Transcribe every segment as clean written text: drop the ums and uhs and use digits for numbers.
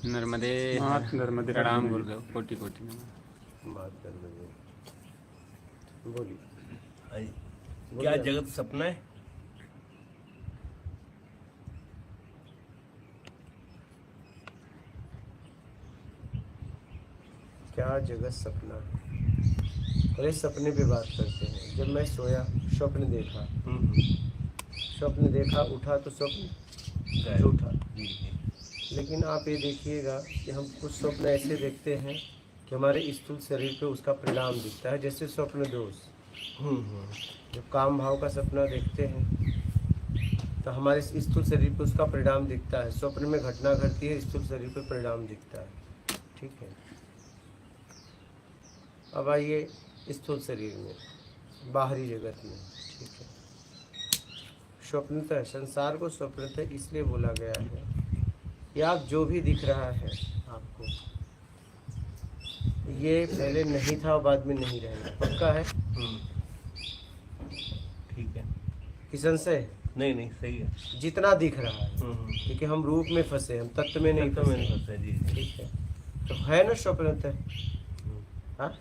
नर्मदे मात नर्मदे प्रणाम गुरुदेव, कोटि कोटि नमः। बात कर दीजिए, बोलिए। क्या जगत सपना है? क्या जगत सपना है? अरे सपने पे बात करते हैं। जब मैं सोया स्वप्न देखा, स्वप्न देखा, उठा तो स्वप्न झूठा। लेकिन आप ये देखिएगा कि हम कुछ स्वप्न ऐसे देखते हैं कि हमारे स्थूल शरीर पे उसका परिणाम दिखता है, जैसे स्वप्न दोष। जब काम भाव का सपना देखते हैं तो हमारे स्थूल शरीर पे उसका परिणाम दिखता है। स्वप्न में घटना घटती है, स्थूल शरीर पे परिणाम दिखता है। ठीक है, अब आइए स्थूल शरीर में, बाहरी जगत में। ठीक है, स्वप्नतः, संसार को स्वप्नतः इसलिए बोला गया है कि आप जो भी दिख रहा है आपको, ये पहले नहीं था और बाद में नहीं रहेगा। पक्का है? ठीक है कि संशय? नहीं नहीं, सही है। जितना दिख रहा है, क्योंकि हम रूप में फंसे, हम तत्व में नहीं तो मैंने फंसे। फंसा जी जी। ठीक है, तो है ना स्वप्नतः? हाँ,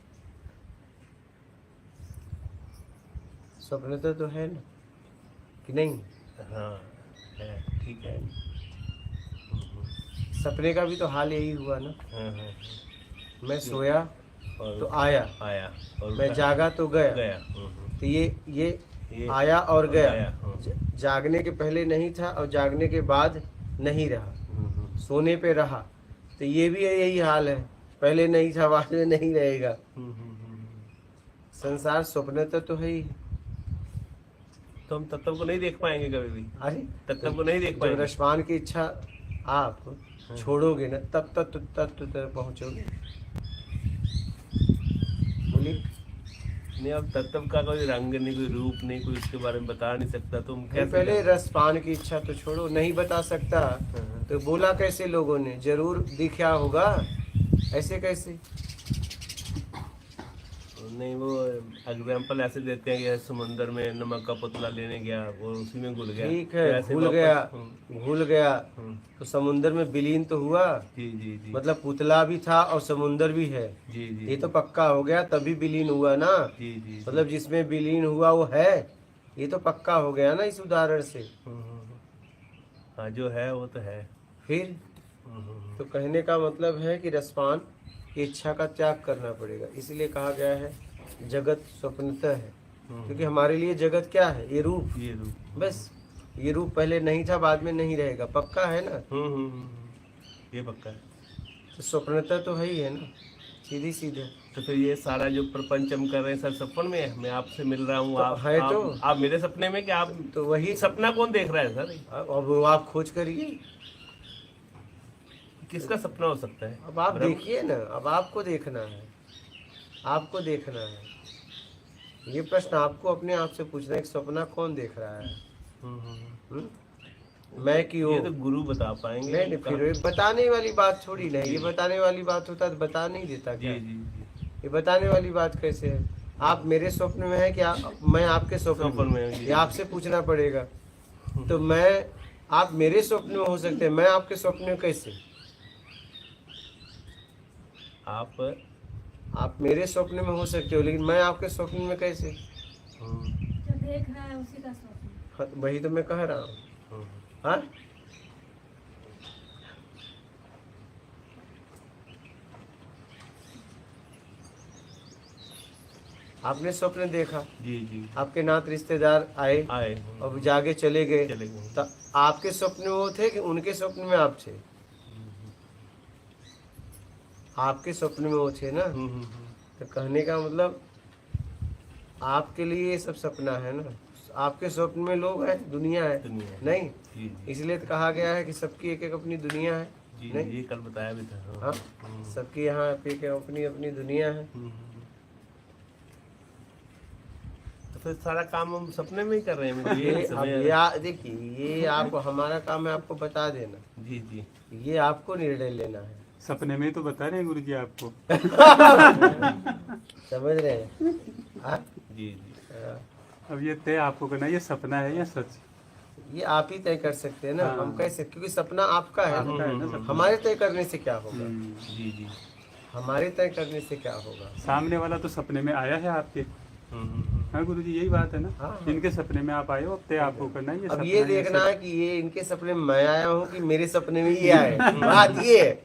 स्वप्नतः तो है ना कि नहीं? हाँ है, ठीक है। सपने का भी तो हाल यही हुआ ना। हाँ। मैं सोया और तो आया, और मैं जागा तो गया। गया। तो ये आया और गया। हाँ। जागने के पहले नहीं था और जागने के बाद नहीं रहा, सोने पे रहा। तो ये भी यही हाल है, पहले नहीं था बाद में नहीं रहेगा। संसार स्वप्नतः तो है ही। तो हम तत्व को नहीं देख पाएंगे कभी भी। अरे तत्व को नहीं देख जब पाएंगे। रसपान की इच्छा आप छोड़ोगे ना, तब तत्व तक पहुंचोगे। बोलिए। नहीं, अब तत्व का कोई रंग नहीं, कोई रूप नहीं, कोई उसके बारे में बता नहीं सकता। तुम कैसे पहले रसपान की इच्छा तो छोड़ो, नहीं बता सकता तो बोला कैसे लोगों ने? जरूर दिखा होगा, ऐसे कैसे? नहीं, वो एग्जाम्पल ऐसे देते हैं कि समुंदर में नमक का पुतला लेने गया और उसी में घुल गया। ठीक तो है, ऐसे भूल गया तो समुंदर में विलीन तो हुआ। जी जी जी। मतलब पुतला भी था और समुंदर भी है। जी जी। ये तो पक्का हो गया, तभी विलीन हुआ ना। जी जी। मतलब जिसमें विलीन हुआ वो है, ये तो पक्का हो गया ना इस उदाहरण से। हाँ, जो है वो तो है। फिर तो कहने का मतलब है कि रसपान की इच्छा का त्याग करना पड़ेगा। इसलिए कहा गया है जगत स्वप्नतः है, क्योंकि हमारे लिए जगत क्या है? ये रूप। बस ये रूप पहले नहीं था, बाद में नहीं रहेगा। पक्का है ना? ये पक्का है। तो स्वप्नतः तो है ही है ना, सीधी सीधे। तो फिर ये सारा जो प्रपंच हम कर रहे हैं सर सपन में है। मैं आपसे मिल रहा हूँ, तो आप है तो आप मेरे सपने में, क्या आप? तो वही सपना कौन देख रहा है सर? अब वो आप खोज करिए, किसका सपना हो सकता है? अब आप देखिए ना। अब आपको देखना है, आपको देखना है। ये प्रश्न आपको अपने आप से पूछना है कि सपना कौन देख रहा है? मैं क्यों? ये तो गुरु बता पाएंगे। नहीं, फिर ये बताने वाली बात थोड़ी नहीं। ये बताने वाली बात होता तो बता नहीं देता क्या? जी जी। ये बताने वाली बात कैसे है? आप मेरे स्वप्न में है कि मैं आपके स्वप्न में? ये आपसे पूछना पड़ेगा। तो आप मेरे स्वप्न में हो सकते हैं, मैं आपके स्वप्न में कैसे? आप मेरे स्वप्न में हो सकते हो, लेकिन मैं आपके स्वप्न में कैसे? जो देख रहा है उसी का स्वप्न। हाँ, वही तो मैं कह रहा हूँ। हाँ, आपने स्वप्न देखा, जी जी। आपके नात रिश्तेदार आए और जागे चले गए। तो आपके स्वप्न में वो थे कि उनके स्वप्न में आप थे? आपके स्वप्न में वो थे ना। तो कहने का मतलब आपके लिए ये सब सपना है ना। आपके स्वप्न में लोग हैं, दुनिया है नहीं। इसलिए तो कहा गया है कि सबकी एक एक अपनी दुनिया है। नहीं, ये कल बताया भी था। हाँ, सबकी यहाँ एक अपनी अपनी दुनिया है। तो फिर सारा काम हम सपने में ही कर रहे हैं। ये देखिए, ये आपको, हमारा काम है आपको बता देना। जी जी। ये आपको निर्णय लेना है। सपने में तो बता रहे हैं गुरु जी आपको। समझ रहे हैं? हाँ? जी जी। अब ये तय आपको करना है, ये सपना है या सच। ये आप ही तय कर सकते हैं ना। हाँ। हम कैसे, क्योंकि सपना आपका है आपका है ना ना। सपना। हमारे तय करने से क्या होगा? जी जी। हमारे तय करने से क्या होगा? सामने वाला तो सपने में आया है आपके। हाँ गुरु जी, यही बात है ना। हाँ। इनके सपने में आप आए हो, अब तय आपको करना है। ये अब सपना ये है, देखना सब- है कि ये इनके सपने में मैं आया हूँ कि मेरे सपने में ये आए। बात ये है।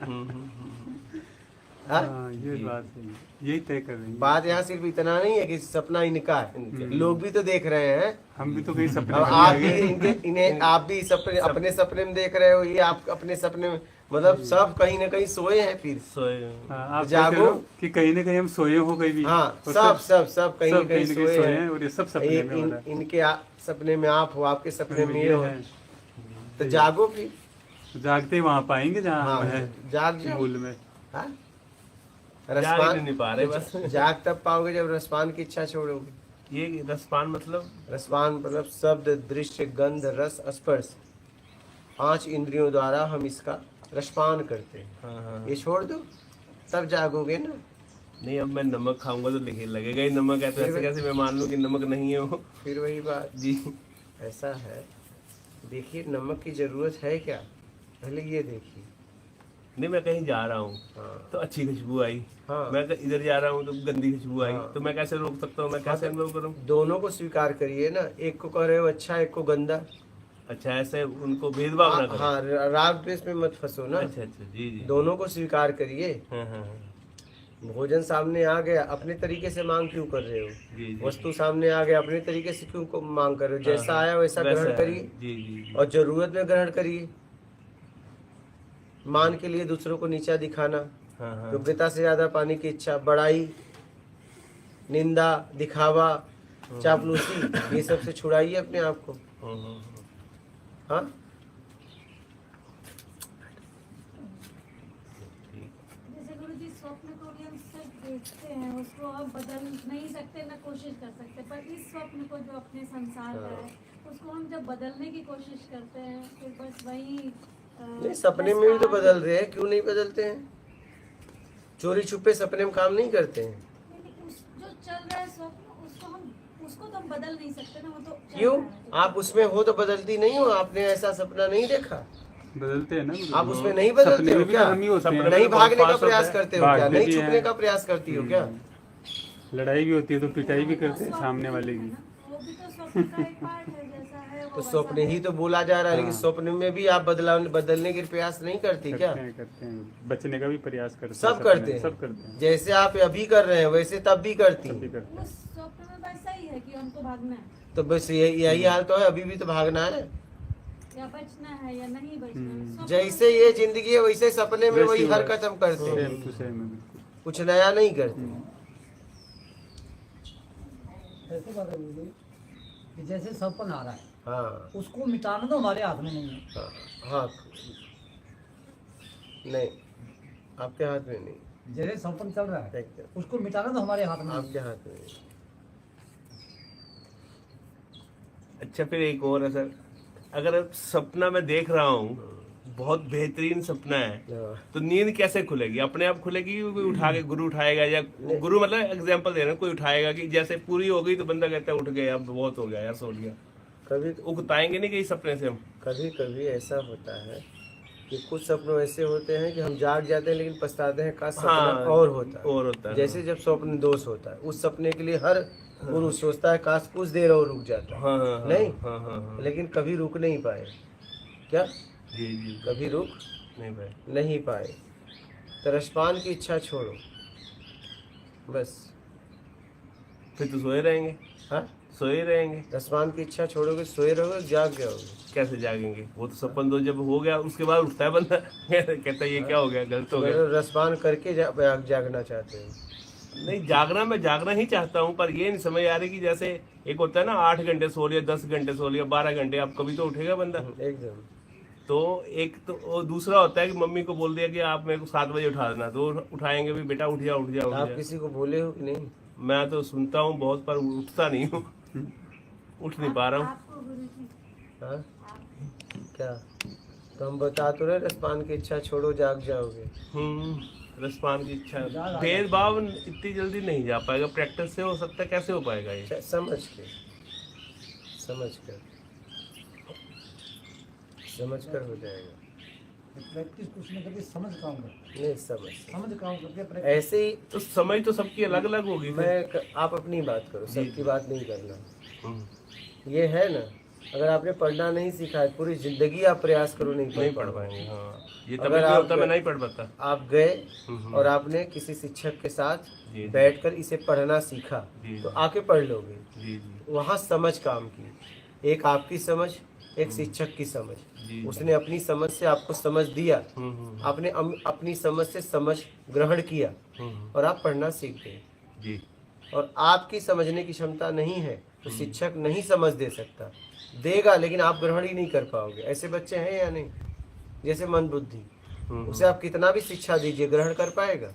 हाँ? हाँ, ये बात है, यही तय कर रही है। बात यहाँ सिर्फ इतना नहीं है कि सपना इनका है, लोग भी तो देख रहे हैं। हम भी तो कहीं सपने अब में आप आ भी गए। इन्हें आप भी सपने अपने सपने में देख रहे हो, ये आप अपने सपने में, मतलब सब कहीं ना कहीं सोए हैं फिर। सोए हाँ, आप जागो। जागो कि कहीं ना कहीं हम सोए हो गई भी। हाँ, और सब कहीं ना कहीं सोए हैं। और ये सब सपने में हो रहा है। इनके सपने में आप हो, आपके सपने में ये ये हो, है। तो जागो फिर। जागते वहां पाएंगे जहाँ हाँ, हम हैं, जाग जाओ। मूल में। हाँ? जाग नहीं पा रहे बस। जाग तब पाओगे जब रसपान की इच्छा छोड़ोगे। ये रसपान मतलब रसपान मतलब शब्द, दृश्य, गंध, रस, स्पर्श, 5 इंद्रियों द्वारा हम इसका रसपान करते हैं। हाँ हाँ। ये छोड़ दो तब जागोगे ना। नहीं, अब मैं नमक खाऊंगा तो लिखे लगेगा ही नमक है, तो ऐसे कैसे मैं मान लूं कि नमक नहीं है वो। फिर वही बात। जी। ऐसा है, देखिए नमक की जरूरत है क्या, पहले ये देखिए। नहीं, मैं कहीं जा रहा हूँ हाँ। तो अच्छी खुशबू आई, हाँ। मैं इधर जा रहा हूँ तो गंदी खुशबू आई, हाँ। तो मैं कैसे रोक सकता हूँ? मैं कैसे अनुभव करूँ? दोनों को स्वीकार करिए ना, एक को कह रहे हो अच्छा, एक को गंदा। अच्छा, ऐसे उनको भेदभाव ना करें। हाँ, राग द्वेष में मत फंसो ना। अच्छा अच्छा, जी जी। दोनों को स्वीकार करिए। हाँ हाँ हाँ। भोजन सामने आ गया, अपने तरीके से मांग क्यों कर रहे हो? जी जी। वस्तु सामने आ गया, अपने तरीके से क्यों को मांग कर रहे हो? जैसा हाँ, आया वैसा वैसा ग्रहण है। करिए जी जी जी। और जरूरत में ग्रहण करिए। मान के लिए दूसरों को नीचा दिखाना, हाँ हाँ। योग्यता से ज्यादा पाने की इच्छा, बड़ाई, निंदा, दिखावा, चापलूसी, ये सब से छुड़ाइए अपने आप को। हाँ, हाँ, हाँ। हाँ, जैसे गुरु जी स्वप्न को भी हम सब देखते हैं, उसको हम बदल नहीं सकते, ना कोशिश कर सकते, पर इस स्वप्न को जो अपने संसार का है, उसको हम जब बदलने की कोशिश करते हैं, फिर बस वही नहीं सपने में भी तो बदल रहे हैं, क्यों नहीं बदलते हैं? चोरी छुपे सपने में काम नहीं करते हैं। जो चल रहा है स्वप्न, उसको तो हम बदल नहीं सकते ना, वो तो चल क्यों? रहा है। आप उसमें हो तो बदलती नहीं हो? आपने ऐसा सपना नहीं देखा? बदलते हैं ना गुरु जी। आप उसमें नहीं बदलते सपने हो में भी क्या? तो हम ही होते हैं। नहीं भागने का पास होता प्रयास है। करते हो क्या? भागते नहीं भी छुपने हैं। का प्रयास करती हो क्या? लड़ाई भी होती है तो पिटाई भी करते हैं स्वप्न सामने ही वाले है की। ना, वो भी तो स्वप्न का एक पार्ट है, जैसा है वो तो वैसा स्वप्न ही है। तो बोला जा रहा है, लेकिन हाँ। स्वप्न में भी आप बदलने के प्रयास नहीं करती क्या? करते हैं, बचने का भी प्रयास करते हैं। सब सपने करते में, हैं। सब करते हैं, जैसे आप अभी कर रहे हैं वैसे तब भी करती सब भी हैं। करते हैं। उस स्वप्न में वैसा ही है कि हमको भागना है तो बस यही हाल तो है, अभी भी तो भागना है। या बचना है या नहीं बचना है। स्वप्न जैसे ये जिंदगी है वैसे सपने में वही वैसी हरकत हम करते हैं, सेम टू सेम है बिल्कुल। कुछ नया नहीं करते। ऐसे बात है गुरु जी, कि जैसे सपन आ रहा है, हाँ उसको मिटाना तो हमारे हाथ में नहीं है। हाँ हाँ, नहीं आपके हाथ में नहीं, जैसे सपन चल रहा है, एकदम उसको मिटाना तो हमारे हाथ में नहीं आपके हाथ में नहीं। अच्छा, फिर एक और है सर, अगर सपना मैं देख रहा हूँ, बहुत बेहतरीन सपना है, हाँ। तो नींद कैसे खुलेगी? अपने आप खुलेगी कि कोई उठा के गुरु उठाएगा? या गुरु मतलब एग्जांपल दे रहे हैं, कोई उठाएगा कि जैसे पूरी हो गई तो बंदा कहता है उठ गया, अब बहुत हो गया यार, सो लिया। कभी उगताएंगे नहीं कि सपने से हम? कभी कभी ऐसा होता है कि कुछ सपनों ऐसे होते हैं कि हम जाग जाते हैं लेकिन पछताते हैं, काश सपना हाँ, और होता है। और होता है। जैसे जब स्वप्न दोष होता है, उस सपने के लिए हर पुरुष सोचता है काश कुछ देर और रुक जाता। हाँ हाँ हाँ, नहीं? हाँ हाँ हाँ, लेकिन कभी रुक नहीं पाए। क्या? जी जी, कभी रुक नहीं भाई। नहीं पाए। तो रसपान की इच्छा छोड़ो बस। फिर तो सोए रहेंगे, हाँ, सोए रहेंगे। रसपान की इच्छा छोड़ोगे, सोए रहोगे, जाग जाओगे। कैसे जागेंगे? वो तो सपन दो जब हो गया उसके बाद उठता है बंदा कहता है ये क्या हो गया, गलत हो गया। मतलब रसपान करके जागना चाहते हो? नहीं, जागना मैं जागना ही चाहता हूँ, पर ये नहीं समझ आ रही कि जैसे एक होता है ना 8 घंटे सो लिया, 10 घंटे सो लिया, 12 घंटे, अब कभी तो उठेगा बंदा। एकदम। तो एक तो वो दूसरा होता है कि मम्मी को बोल दिया कि आप मेरे को 7 बजे उठा देना, तो उठाएंगे भी, बेटा उठ जा उठ जा उठ आप जा। किसी को बोले हो कि नहीं? मैं तो सुनता हूँ बहुत, पर उठता नहीं हूँ, उठ नहीं पा रहा हूँ। आपको गुरु जी हाँ, क्या? तो हम बता तो रहे, रसपान की इच्छा छोड़ो, जाग जाओगे। रसपान की इच्छा, भेदभाव इतनी जल्दी नहीं जा पाएगा, प्रैक्टिस से हो सकता है। कैसे हो पाएगा ये? समझ के, समझ कर समझ कर हो जाएगा। प्रैक्टिस कुछ न करके समझ काम करते नहीं समझ समझ काम करके प्रैक्टिस ऐसे ही तो समझ तो सबकी अलग अलग होगी फिर। आप अपनी बात करो, सबकी बात नहीं करना। हम्म, ये है ना, अगर आपने पढ़ना नहीं सीखा है, पूरी जिंदगी आप प्रयास करो नहीं नहीं पढ़ पढ़ पाओगे। पाएंगे। हाँ, ये अगर तभी भी आप होता मैं नहीं पढ़ पाता। आप गए हम्म, और आपने किसी शिक्षक के साथ जी, जी। बैठकर इसे पढ़ना सीखा, जी, तो जी। आके पढ़ लोगे। जी जी वहाँ समझ काम की, एक आपकी समझ, एक शिक्षक की समझ। जी। उसने अपनी समझ से आपको समझ दिया, हम्म, आपने अपनी समझ से समझ ग्रहण किया हम्म, और आप पढ़ना सीख गए। जी और आपकी समझने की क्षमता नहीं है तो शिक्षक नहीं समझ दे सकता, देगा लेकिन आप ग्रहण ही नहीं कर पाओगे। ऐसे बच्चे हैं या नहीं? जैसे मन बुद्धि, उसे आप कितना भी शिक्षा दीजिए, ग्रहण कर पाएगा?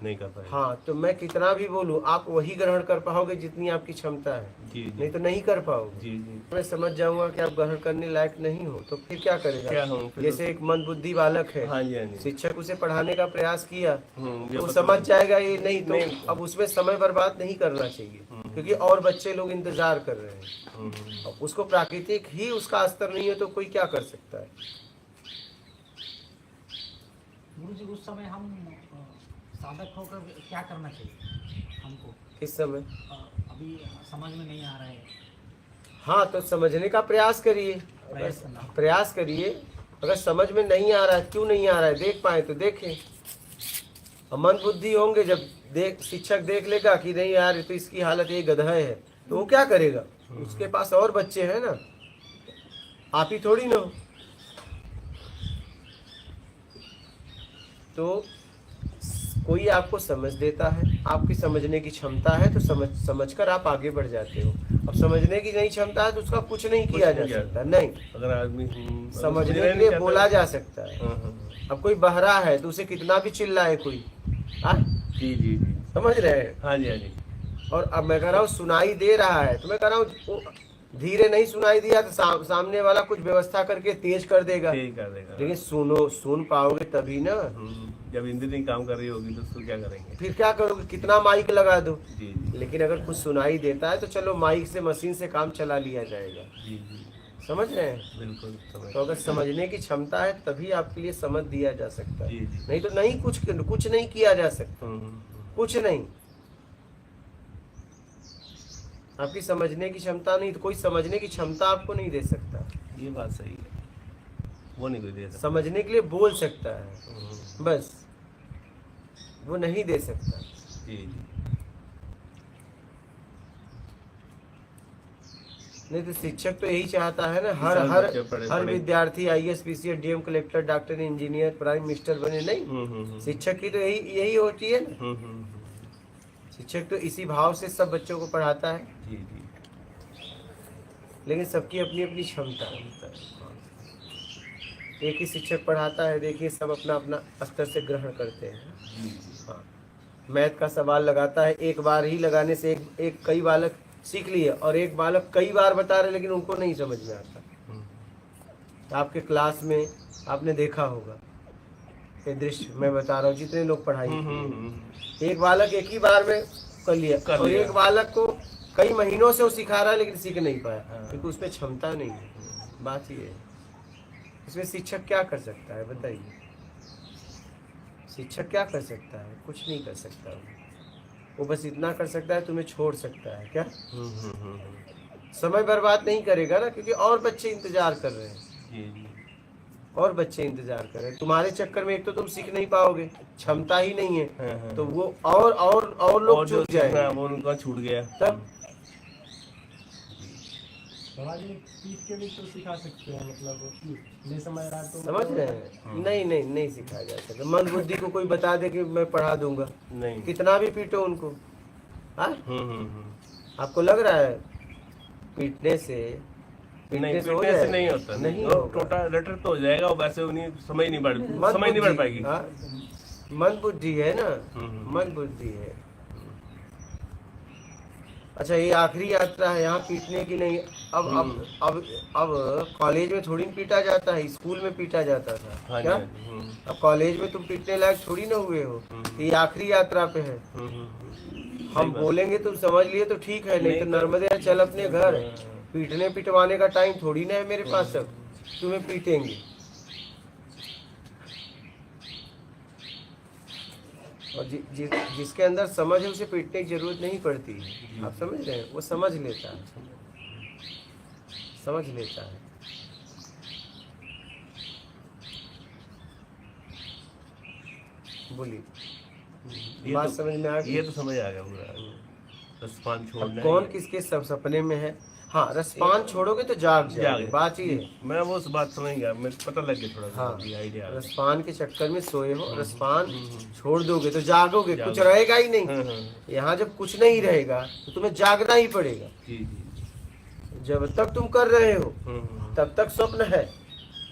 नहीं कर पाएंगे। हाँ, तो मैं कितना भी बोलूं, आप वही ग्रहण कर पाओगे जितनी आपकी क्षमता है, जी जी नहीं तो नहीं कर पाओगे। जी जी। मैं समझ जाऊंगा कि आप ग्रहण करने लायक नहीं हो, तो फिर क्या क्या करेगा? हो फिर? जैसे एक मन बुद्धि बालक है, हाँ जी हाँ जी। शिक्षक उसे पढ़ाने का प्रयास किया, ये वो पता समझ नहीं। जाएगा ये नहीं, तो नहीं। अब उसमें समय बर्बाद नहीं करना चाहिए, क्योंकि और बच्चे लोग इंतजार कर रहे हैं। अब उसको प्राकृतिक ही उसका स्तर नहीं है तो कोई क्या कर सकता है? गुरु जी उस समय हम साधक होकर क्या करना चाहिए हमको? किस समय? अभी समझ में नहीं आ रहा है। हाँ, तो समझने का प्रयास करिए, प्रयास करना। प्रयास करिए। अगर समझ में नहीं आ रहा है, क्यों नहीं आ रहा है, देख पाए तो देखें। और मन बुद्धि होंगे, जब शिक्षक देख लेगा कि नहीं यार ये तो इसकी हालत ये गधा है, तो वो क्या करेगा? उसके पास और बच्चे हैं ना, आप ही थोड़ी ना हो। तो कोई आपको समझ देता है, आपकी समझने की क्षमता है तो समझकर आप आगे बढ़ जाते हो। अब समझने की नहीं क्षमता है तो उसका कुछ नहीं किया जा सकता। नहीं, अगर आदमी समझने के लिए बोला जा सकता है। हाँ। अब कोई बहरा है तो उसे कितना भी चिल्लाए कोई, हाँ जी जी जी। समझ रहे हैं? हाँ जी हाँ जी। और अब मैं कह रहा हूँ सुनाई दे रहा है, तो मैं कह रहा हूँ धीरे नहीं सुनाई दिया तो सामने वाला कुछ व्यवस्था करके तेज कर देगा, ठीक कर देगा। लेकिन सुन पाओगे तभी ना। जब इंद्र नहीं काम कर रही होगी तो उसको क्या करेंगे? फिर क्या करोगे? कितना माइक लगा दो। जी जी लेकिन अगर कुछ सुनाई देता है तो चलो माइक से, मशीन से काम चला लिया जाएगा। जी जी। समझ रहे हैं? बिल्कुल समझ। तो अगर समझने की क्षमता है तभी आपके लिए समझ दिया जा सकता है, जी जी। नहीं तो नहीं, कुछ नहीं किया जा सकता, कुछ नहीं। आपकी समझने की क्षमता नहीं तो कोई समझने की क्षमता आपको नहीं दे सकता। ये बात सही है, वो नहीं कोई दे सकता। समझने के लिए बोल सकता है बस, वो नहीं दे सकता। जी जी। नहीं तो शिक्षक तो यही चाहता है ना, हर सब हर बच्चे पढ़े हर पढ़े। विद्यार्थी IAS PCS DM collector doctor engineer prime minister बने। नहीं, शिक्षक की तो यही होती है ना। शिक्षक तो इसी भाव से सब बच्चों को पढ़ाता है, जी जी। लेकिन सबकी अपनी अपनी क्षमता है। एक ही शिक्षक पढ़ाता है, देखिए सब अपना अपना स्तर से ग्रहण करते हैं। हाँ, मैथ का सवाल लगाता है, एक बार ही लगाने से एक कई बालक सीख लिए, और एक बालक कई बार बता रहे लेकिन उनको नहीं समझ में आता। तो आपके क्लास में आपने देखा होगा ये दृश्य, मैं बता रहा हूँ, जितने लोग पढ़ाई किए, एक बालक एक ही बार में कर लिया, और एक बालक को कई महीनों से वो सिखा रहा है लेकिन सीख नहीं पाया, क्योंकि उसमें क्षमता नहीं है। बात ये है, इसमें शिक्षक क्या कर सकता है बताइए? शिक्षक क्या कर सकता है? कुछ नहीं कर सकता। वो बस इतना कर सकता है, तुम्हें छोड़ सकता है। क्या समय बर्बाद नहीं करेगा ना, क्योंकि और बच्चे इंतजार कर रहे हैं, और बच्चे इंतजार कर रहे हैं तुम्हारे चक्कर में। एक तो तुम सीख नहीं पाओगे, क्षमता ही नहीं है, तो वो और लोग छूट जाएंगे, वो उनका छूट गया तब। पीठ के भी तो सिखा सकते हैं, मतलब नहीं समझ रहा तो समझ रहे हैं? नहीं सिखाया जा सकता। मन बुद्धि को कोई बता दे कि मैं पढ़ा दूंगा, नहीं। कितना भी पीटो उनको। हाँ, आपको लग रहा है पीटने से नहीं, हो पीटने से जाएगा? नहीं होता, नहीं वो होगा। टोटा लेटर तो हो जाएगा, वैसे उन्हें समझ नहीं बढ़ मन पाएगी। हाँ, मन बुद्धि है ना, मन बुद्धि है। अच्छा, ये आखिरी यात्रा है, यहाँ पीटने की नहीं। अब कॉलेज में थोड़ी पीटा जाता है, स्कूल में पीटा जाता था। क्या अब कॉलेज में तुम पीटने लायक थोड़ी ना हुए हो, ये आखिरी यात्रा पे है। हम बोलेंगे तुम समझ लिए तो ठीक है, नहीं तो नर्मदे चल अपने घर, पीटने पिटवाने का टाइम थोड़ी ना है मेरे पास अब तुम्हें पीटेंगे। और जिसके अंदर समझ है उसे पीटने की जरूरत नहीं पड़ती है। आप समझ रहे हैं, वो समझ लेता है, समझ लेता है। बोलिए, बात समझ में आ गई? ये तो समझ आ गया पूरा। रसपान छोड़ना अब कौन किसके सपने में है? हाँ, रसपान छोड़ोगे तो जाग जाओगे, बात ये है। मैं वो बात समझ गया, मेरे को पता लग गया थोड़ा सा, हाँ, आइडिया। रसपान के चक्कर में सोए हो, रसपान छोड़ दोगे तो जागोगे, कुछ रहेगा ही नहीं। यहाँ जब कुछ नहीं रहेगा तो तुम्हें जागना ही पड़ेगा। जी जी। जब तक तुम कर रहे हो तब तक स्वप्न है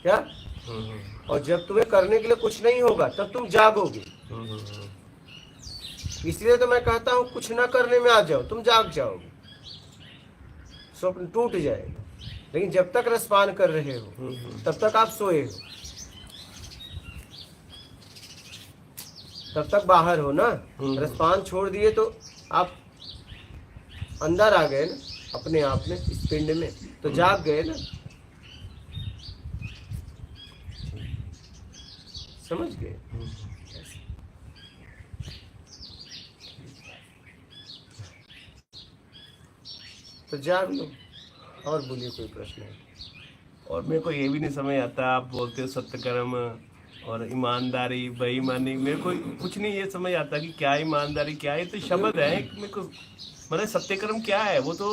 क्या? और जब तुम्हें करने के लिए कुछ नहीं होगा तब तुम जागोगे। इसलिए तो मैं कहता हूँ कुछ ना करने में आ जाओ, तुम जाग जाओगे, स्वप्न टूट जाएगा। लेकिन जब तक रसपान कर रहे हो तब तक आप सोए हो, तब तक बाहर हो ना। रसपान छोड़ दिए तो आप अंदर आ गए ना अपने आप में, इस पिंड में, तो जाग गए ना। समझ गए? तो जाग लो। और बोलिए, कोई प्रश्न है? और मेरे को ये भी नहीं समझ आता, आप बोलते हो सत्यकर्म और ईमानदारी, बेईमानी, मेरे को कुछ नहीं ये समझ आता कि क्या ईमानदारी क्या है। तो शब्द है मेरे को, मतलब सत्यकर्म क्या है वो तो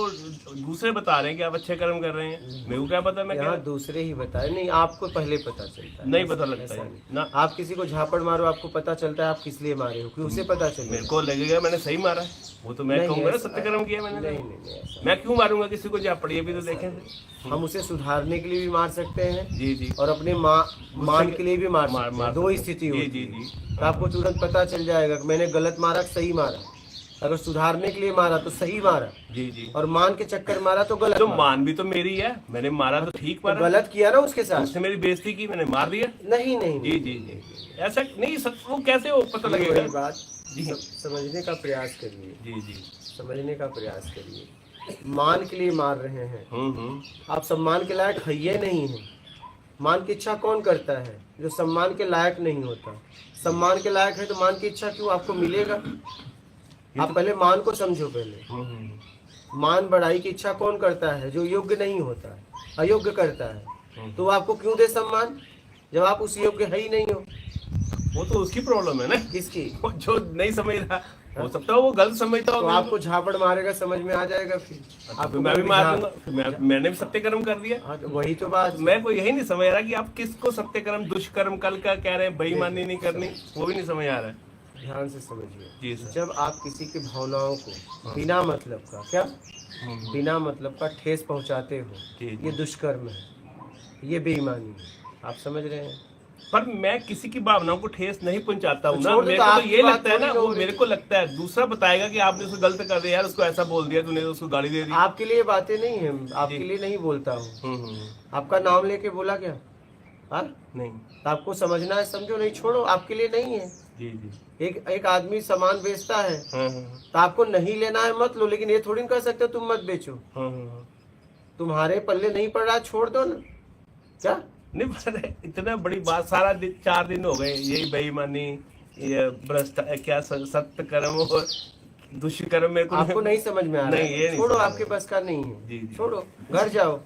दूसरे बता रहे हैं कि आप अच्छे कर्म कर रहे हैं, मेरे को क्या पता। मैं क्या दूसरे ही बताए, नहीं आपको पहले पता चलता है। नहीं पता लगता है ना। आप किसी को झापड़ मारो, आपको पता चलता है आप किस लिए मारे हो, क्यों? उसे पता चले। मेरे को लगेगा मैंने सही मारा है, वो तो मैं कहूँगा ना सत्यकर्म किया मैंने। नहीं, मैं क्यों मारूंगा किसी को झापड़? ये भी तो देखें, हम उसे सुधारने के लिए भी मार सकते हैं जी जी, और अपने मान के लिए भी मार सकते हैं। दो स्थिति होती है। जी जी। तो आपको तुरंत पता चल जाएगा कि मैंने गलत मारा, सही मारा। अगर सुधारने के लिए मारा तो सही मारा, जी जी, और मान के चक्कर मारा तो गलत। तो मान भी तो मेरी है, मैंने मारा तो ठीक मारा। गलत किया ना उसके साथ, उसने मेरी बेइज्जती की, मैंने मार दिया। नहीं नहीं जी जी जी, ऐसा नहीं, वो कैसे हो पता लगेगा? वही बात जी समझने का प्रयास करिए, जी जी, समझने का प्रयास करिए। मान के लिए मार रहे हैं, आप सम्मान के लायक है ये नहीं है। मान की इच्छा कौन करता है? जो सम्मान के लायक नहीं होता। सम्मान के लायक है तो मान की इच्छा क्यों आपको मिलेगा? आप पहले मान को समझो। पहले मान बढ़ाई की इच्छा कौन करता है? जो योग्य नहीं होता है, अयोग्य करता है। तो आपको क्यों दे सम्मान जब आप उस योग्य है ही नहीं हो? वो तो उसकी प्रॉब्लम है ना। किसकी? जो नहीं समझ रहा, हो सकता है वो गलत समझता हो। तो आपको झापड़ मारेगा, समझ में आ जाएगा। फिर आपको मैं भी मार दूंगा, मैंने भी सत्यकर्म कर दिया। हाँ, तो वही तो बात। मैं को यही नहीं समझ रहा कि आप किसको सत्यकर्म, दुष्कर्म कल का कह रहे हैं, बेईमानी नहीं करनी, वो भी नहीं समझ आ रहा है। ध्यान से समझिए जी सर। जब आप किसी की भावनाओं को बिना मतलब का, क्या बिना मतलब का ठेस पहुंचाते हो, ये दुष्कर्म है, ये बेईमानी है। आप समझ रहे हैं? पर मैं किसी की भावनाओं को ठेस नहीं पहुंचाता हूँ तो ना। छोड़ दो, मेरे तो को तो आपकी ये बात लगता है ना, थोड़ी वो लोग मेरे को लगता है दूसरा बताएगा कि आपने उसको गलत कर दिया यार, उसको ऐसा बोल दिया तूने, उसको गाली दे दी। आपके लिए बातें नहीं है, आपके लिए नहीं बोलता हूँ। आपका नाम लेके बोला क्या? हाँ नहीं, आपको समझना है, समझो, नहीं छोड़ो, आपके लिए नहीं है। जी जी, एक आदमी सामान बेचता है तो आपको नहीं लेना है मत लो, लेकिन ये थोड़ी ना कह सकते तुम मत बेचो। तुम्हारे पल्ले नहीं पड़ रहा, छोड़ दो ना। क्या नहीं, पर इतना बड़ी बात, सारा दिन 4 दिन हो गए यही बेईमानी, ये भ्रष्टाचार, क्या सत्यकर्म और दुष्कर्म, मेरे को आपको नहीं समझ में आ रहा नहीं, ये है? नहीं छोड़ो, समझ आपके पास का नहीं है। जी, जी। छोड़ो, घर जाओ।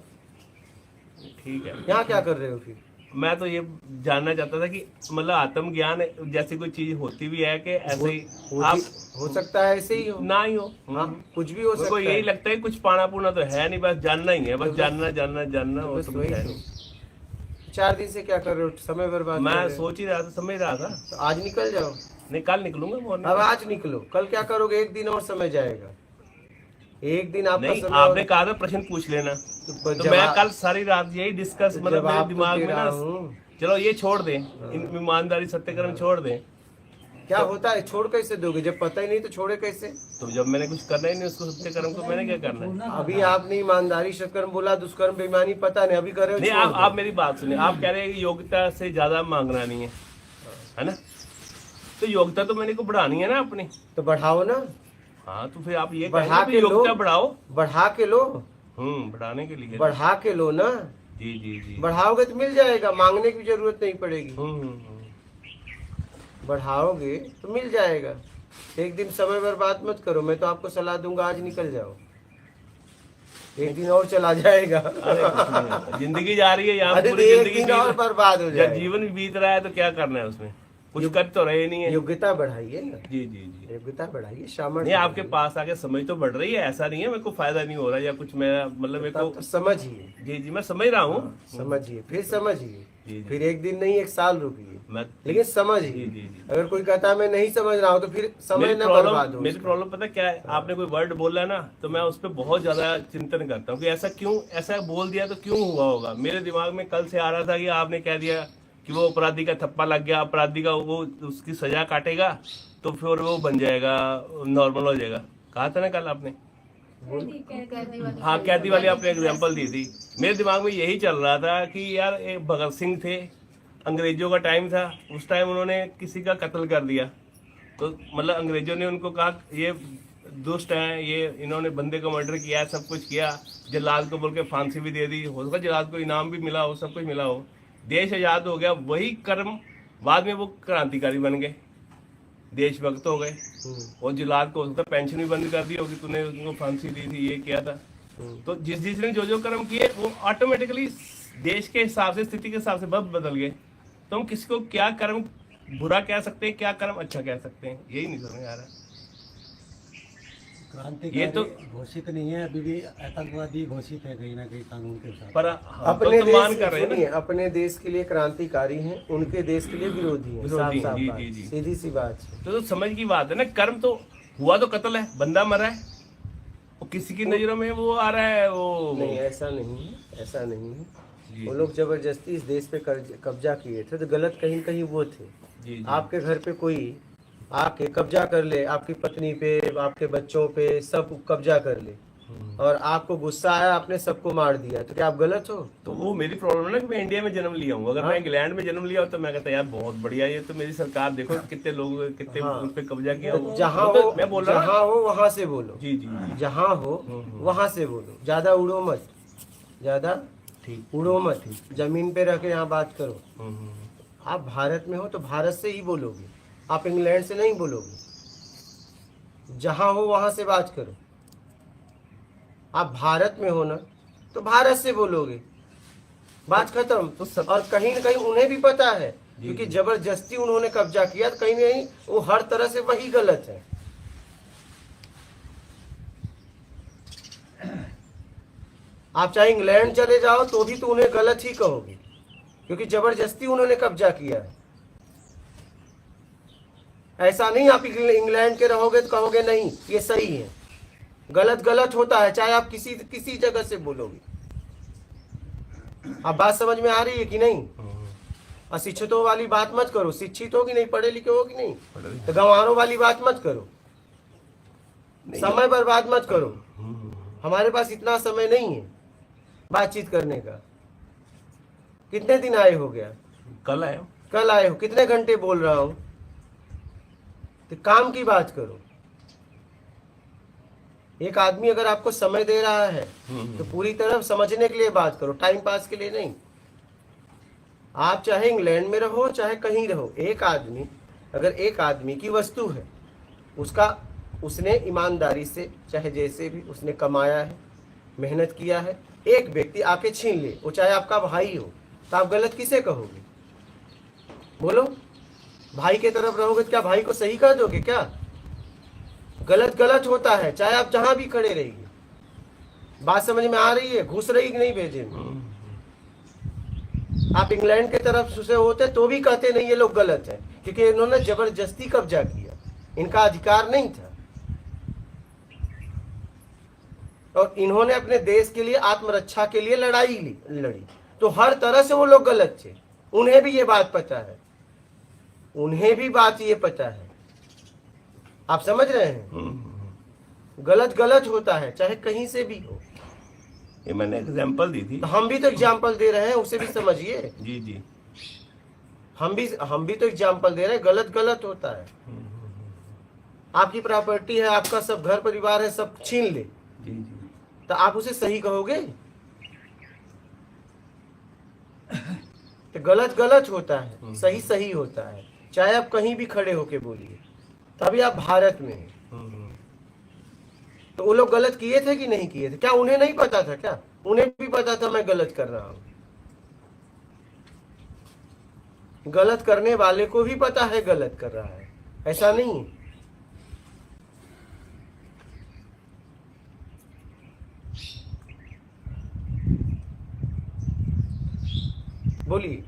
ठीक है। यहाँ क्या कर रहे हो फिर? मैं तो ये जानना चाहता था कि मतलब आत्मज्ञान जैसी कोई चीज होती भी है कि ऐसे ही आप हो सकता है ऐसे ही हो, ना ही हो। हाँ, कुछ भी हो मेरे सकता को यही है। लगता है कुछ पाना पूना तो है नहीं, बस जानना ही है, बस जानना जानना जानना, और बस तो वही कुछ है तो। नहीं। 4 दिन से क्या कर रहे हो? समय बर्बाद कर मैं रहे हो। सोच ही रहा था, समझ रहा था। तो आज निकल जाओ। नहीं, कल निकलूंगा अब मॉर्निंग। आज निकलो, कल क्या करोगे? 1 दिन और समय जाएगा। 1 दिन आपका नहीं, समय आपने और- कहा था प्रश्न पूछ लेना, तो तो मैं कल सारी रात यही डिस्कस, मतलब मेरे जवाब तो दिमाग दे में रहा ना, हूँ। चलो ये छोड़ दें, ईमानदारी सत्यकर्म छोड़ दें। क्या होता है? छोड़ कैसे दोगे जब पता ही नहीं? तो छोड़े कैसे? तो जब मैंने कुछ करना ही नहीं उसको, सत्यकर्म को मैंने क्या करना है? अभी आपने ईमानदारी सत्कर्म बोला, दुष्कर्म बेईमानी पता नहीं, अभी कर रहे हो। नहीं, छोड़ दो। आप मेरी बात सुनिए। आप कह रहे हैं कि योग्यता से ज्यादा मांगना नहीं है ना? तो योग्यता तो मैंने को बढ़ानी है ना अपनी। तो बढ़ाओ ना, हाँ, तो फिर आप ये बढ़ा कहेंगे के कि योग्यता लो। बढ़ाओ। बढ़ा के लो। बढ़ाने के लिए। बढ़ा के लो ना, जी जी जी। बढ़ाओगे तो मिल जाएगा, मांगने की जरूरत नहीं पड़ेगी। बढ़ाओगे तो मिल जाएगा। एक दिन समय बर्बाद मत करो, मैं तो आपको सलाह दूंगा आज निकल जाओ, एक दिन और चला जाएगा। जिंदगी जा रही है यहाँ, अरे पूरी एक जिंदगी दिन और बर्बाद हो जब जाएगा। जीवन बीत रहा है तो क्या करना है उसमें, कुछ कर तो रहे नहीं है। योग्यता बढ़ाइए ना, जी जी जी। योग्यता बढ़ाइए, सामर्थ्य नहीं, आपके बढ़ाइए। पास आके समझ तो बढ़ रही है, ऐसा नहीं है मेरे को फायदा नहीं हो रहा या कुछ, मेरा मतलब मेरे तब तो को। समझिए, जी जी, मैं समझ रहा हूँ। समझिए, फिर समझिए, जी जी। फिर एक दिन नहीं 1 साल रुकिए, मैं लेकिन जी समझिए। जी जी। अगर कोई कहता है मैं नहीं समझ रहा हूँ तो फिर समय मेरी न बर्बाद प्रॉब्लम हो मेरी उसका। प्रॉब्लम पता क्या है, आपने कोई वर्ड बोला है ना तो मैं उस पर बहुत ज्यादा चिंतन करता हूँ कि ऐसा क्यों, ऐसा बोल दिया तो क्यों हुआ होगा। मेरे दिमाग में कल से आ रहा था कि आपने कह दिया कि वो अपराधी का थप्पा लग गया, अपराधी का वो उसकी सजा काटेगा तो फिर वो बन जाएगा, नॉर्मल हो जाएगा। कहा था ना कल आपने। हाँ, कैदी वाली आपने एग्जांपल दी थी। मेरे दिमाग में यही चल रहा था कि यार एक भगत सिंह थे, अंग्रेजों का टाइम था, उस टाइम उन्होंने किसी का कत्ल कर दिया, तो मतलब अंग्रेजों ने उनको कहा ये दुष्ट हैं, ये इन्होंने बंदे को मर्डर किया, सब कुछ किया, जल्लाद को बोल के फांसी भी दे दी, हो सकता जल्लाद को इनाम भी मिला हो, सब कुछ मिला हो, देश आजाद हो गया। वही कर्म बाद में वो क्रांतिकारी बन गए, देशभक्त हो गए, और जल्लाद को हो सकता पेंशन भी बंद कर दी होगी, तूने उनको फांसी दी थी, ये किया था। तो जिसने जो कर्म किए वो ऑटोमेटिकली देश के हिसाब से, स्थिति के हिसाब से बदल गए। तो हम किसी को क्या कर्म बुरा कह सकते हैं, क्या कर्म अच्छा कह सकते हैं, यही नहीं समझ आ रहा। क्रांतिकारी ये तो घोषित नहीं है, अभी भी आतंकवादी घोषित है कहीं ना कहीं कानून के साथ। पर अपने तो मान देश, कर रहे हैं सुनिए, ना। अपने देश के लिए क्रांतिकारी हैं, उनके देश के लिए विरोधी हैं। विरोधी, साफ जी, बात, जी, जी। सीधी सी बात है। तो समझ की बात है ना, कर्म तो हुआ तो कत्ल है, बंदा मरा है, वो किसी की नजरों में वो आ रहा है, वो नहीं, ऐसा नहीं है, ऐसा नहीं है। जी, वो लोग जबरदस्ती इस देश पे कब्जा किए थे, तो गलत कहीं न कहीं वो थे। जी जी। आपके घर पे कोई आके कब्जा कर ले, आपकी पत्नी पे, आपके बच्चों पे, सब कब्जा कर ले, और आपको गुस्सा आया, आपने सबको मार दिया, तो क्या आप गलत हो? तो वो मेरी प्रॉब्लम है ना कि मैं इंडिया में जन्म लिया हूँ। अगर मैं इंग्लैंड में जन्म लिया हो तो मैं कहता यार बहुत बढ़िया, ये तो मेरी सरकार देखो कितने लोग, कितने उन पे कब्जा किया। तो जहाँ वो तो हो, मैं बोल रहा हूँ। जहाँ हो वहाँ से बोलो। जी जी। जहाँ हो वहाँ से बोलो, ज्यादा उड़ो मत, ज्यादा ठीक। उड़ो मत, जमीन पे रह के यहाँ बात करो। आप भारत में हो तो भारत से ही बोलोगे, आप इंग्लैंड से नहीं बोलोगे। जहाँ हो वहाँ से बात करो। आप भारत में हो ना तो भारत से बोलोगे, बात खत्म। तो और कहीं न कहीं उन्हें भी पता है, क्योंकि जबरदस्ती उन्होंने कब्जा किया, तो कहीं नहीं वो हर तरह से वही गलत है। आप चाहे इंग्लैंड चले जाओ तो भी तो उन्हें गलत ही कहोगे, क्योंकि जबरदस्ती उन्होंने कब्जा किया है। ऐसा नहीं आप इंग्लैंड के रहोगे तो कहोगे नहीं ये सही है, गलत गलत होता है, चाहे आप किसी जगह से बोलोगे। आप बात समझ में आ रही है कि नहीं? अशिक्षितों वाली बात मत करो, शिक्षित हो कि नहीं, पढ़े लिखे हो कि नहीं, तो गंवारों वाली बात मत करो, समय बर्बाद मत करो। हमारे पास इतना समय नहीं है बातचीत करने का। कितने दिन आए हो गया? कल आए हो। कल आए हो, कितने घंटे बोल रहा हूं? तो काम की बात करो। एक आदमी अगर आपको समय दे रहा है तो पूरी तरह समझने के लिए बात करो, टाइम पास के लिए नहीं। आप चाहे इंग्लैंड में रहो चाहे कहीं रहो, एक आदमी अगर एक आदमी की वस्तु है, उसने ईमानदारी से चाहे जैसे भी उसने कमाया है, मेहनत किया है, एक व्यक्ति आके छीन ले, वो चाहे आपका भाई हो, तो आप गलत किसे कहोगे? बोलो, भाई के तरफ रहोगे तो क्या भाई को सही कर दोगे क्या? गलत गलत होता है, चाहे आप जहां भी खड़े रहिए। बात समझ में आ रही है? घुस रही कि नहीं भेजे में? आप इंग्लैंड के तरफ से होते तो भी कहते नहीं ये लोग गलत है, क्योंकि इन्होंने जबरदस्ती कब्जा किया, इनका अधिकार नहीं था, और इन्होंने अपने देश के लिए आत्मरक्षा के लिए लड़ी, तो हर तरह से वो लोग गलत थे। उन्हें भी ये बात पता है, उन्हें भी बात ये पता है। आप समझ रहे हैं? गलत गलत होता है, चाहे कहीं से भी हो। ये मैंने एग्जांपल दी थी। तो हम भी तो एग्जाम्पल दे रहे हैं, उसे भी समझिए। जी जी। हम भी तो एग्जाम्पल दे रहे हैं, गलत गलत होता है। आपकी प्रॉपर्टी है, आपका सब घर परिवार है, सब छीन ले, जी जी। तो तो आप उसे सही कहोगे? तो गलत गलत होता है, सही सही होता है। चाहे आप कहीं भी खड़े होके बोलिए, तभी आप भारत में हैं। तो वो लोग गलत किए थे कि नहीं किए थे? क्या उन्हें नहीं पता था? क्या उन्हें भी पता था मैं गलत कर रहा हूं? गलत करने वाले को भी पता है गलत कर रहा है, ऐसा नहीं। बोलिए,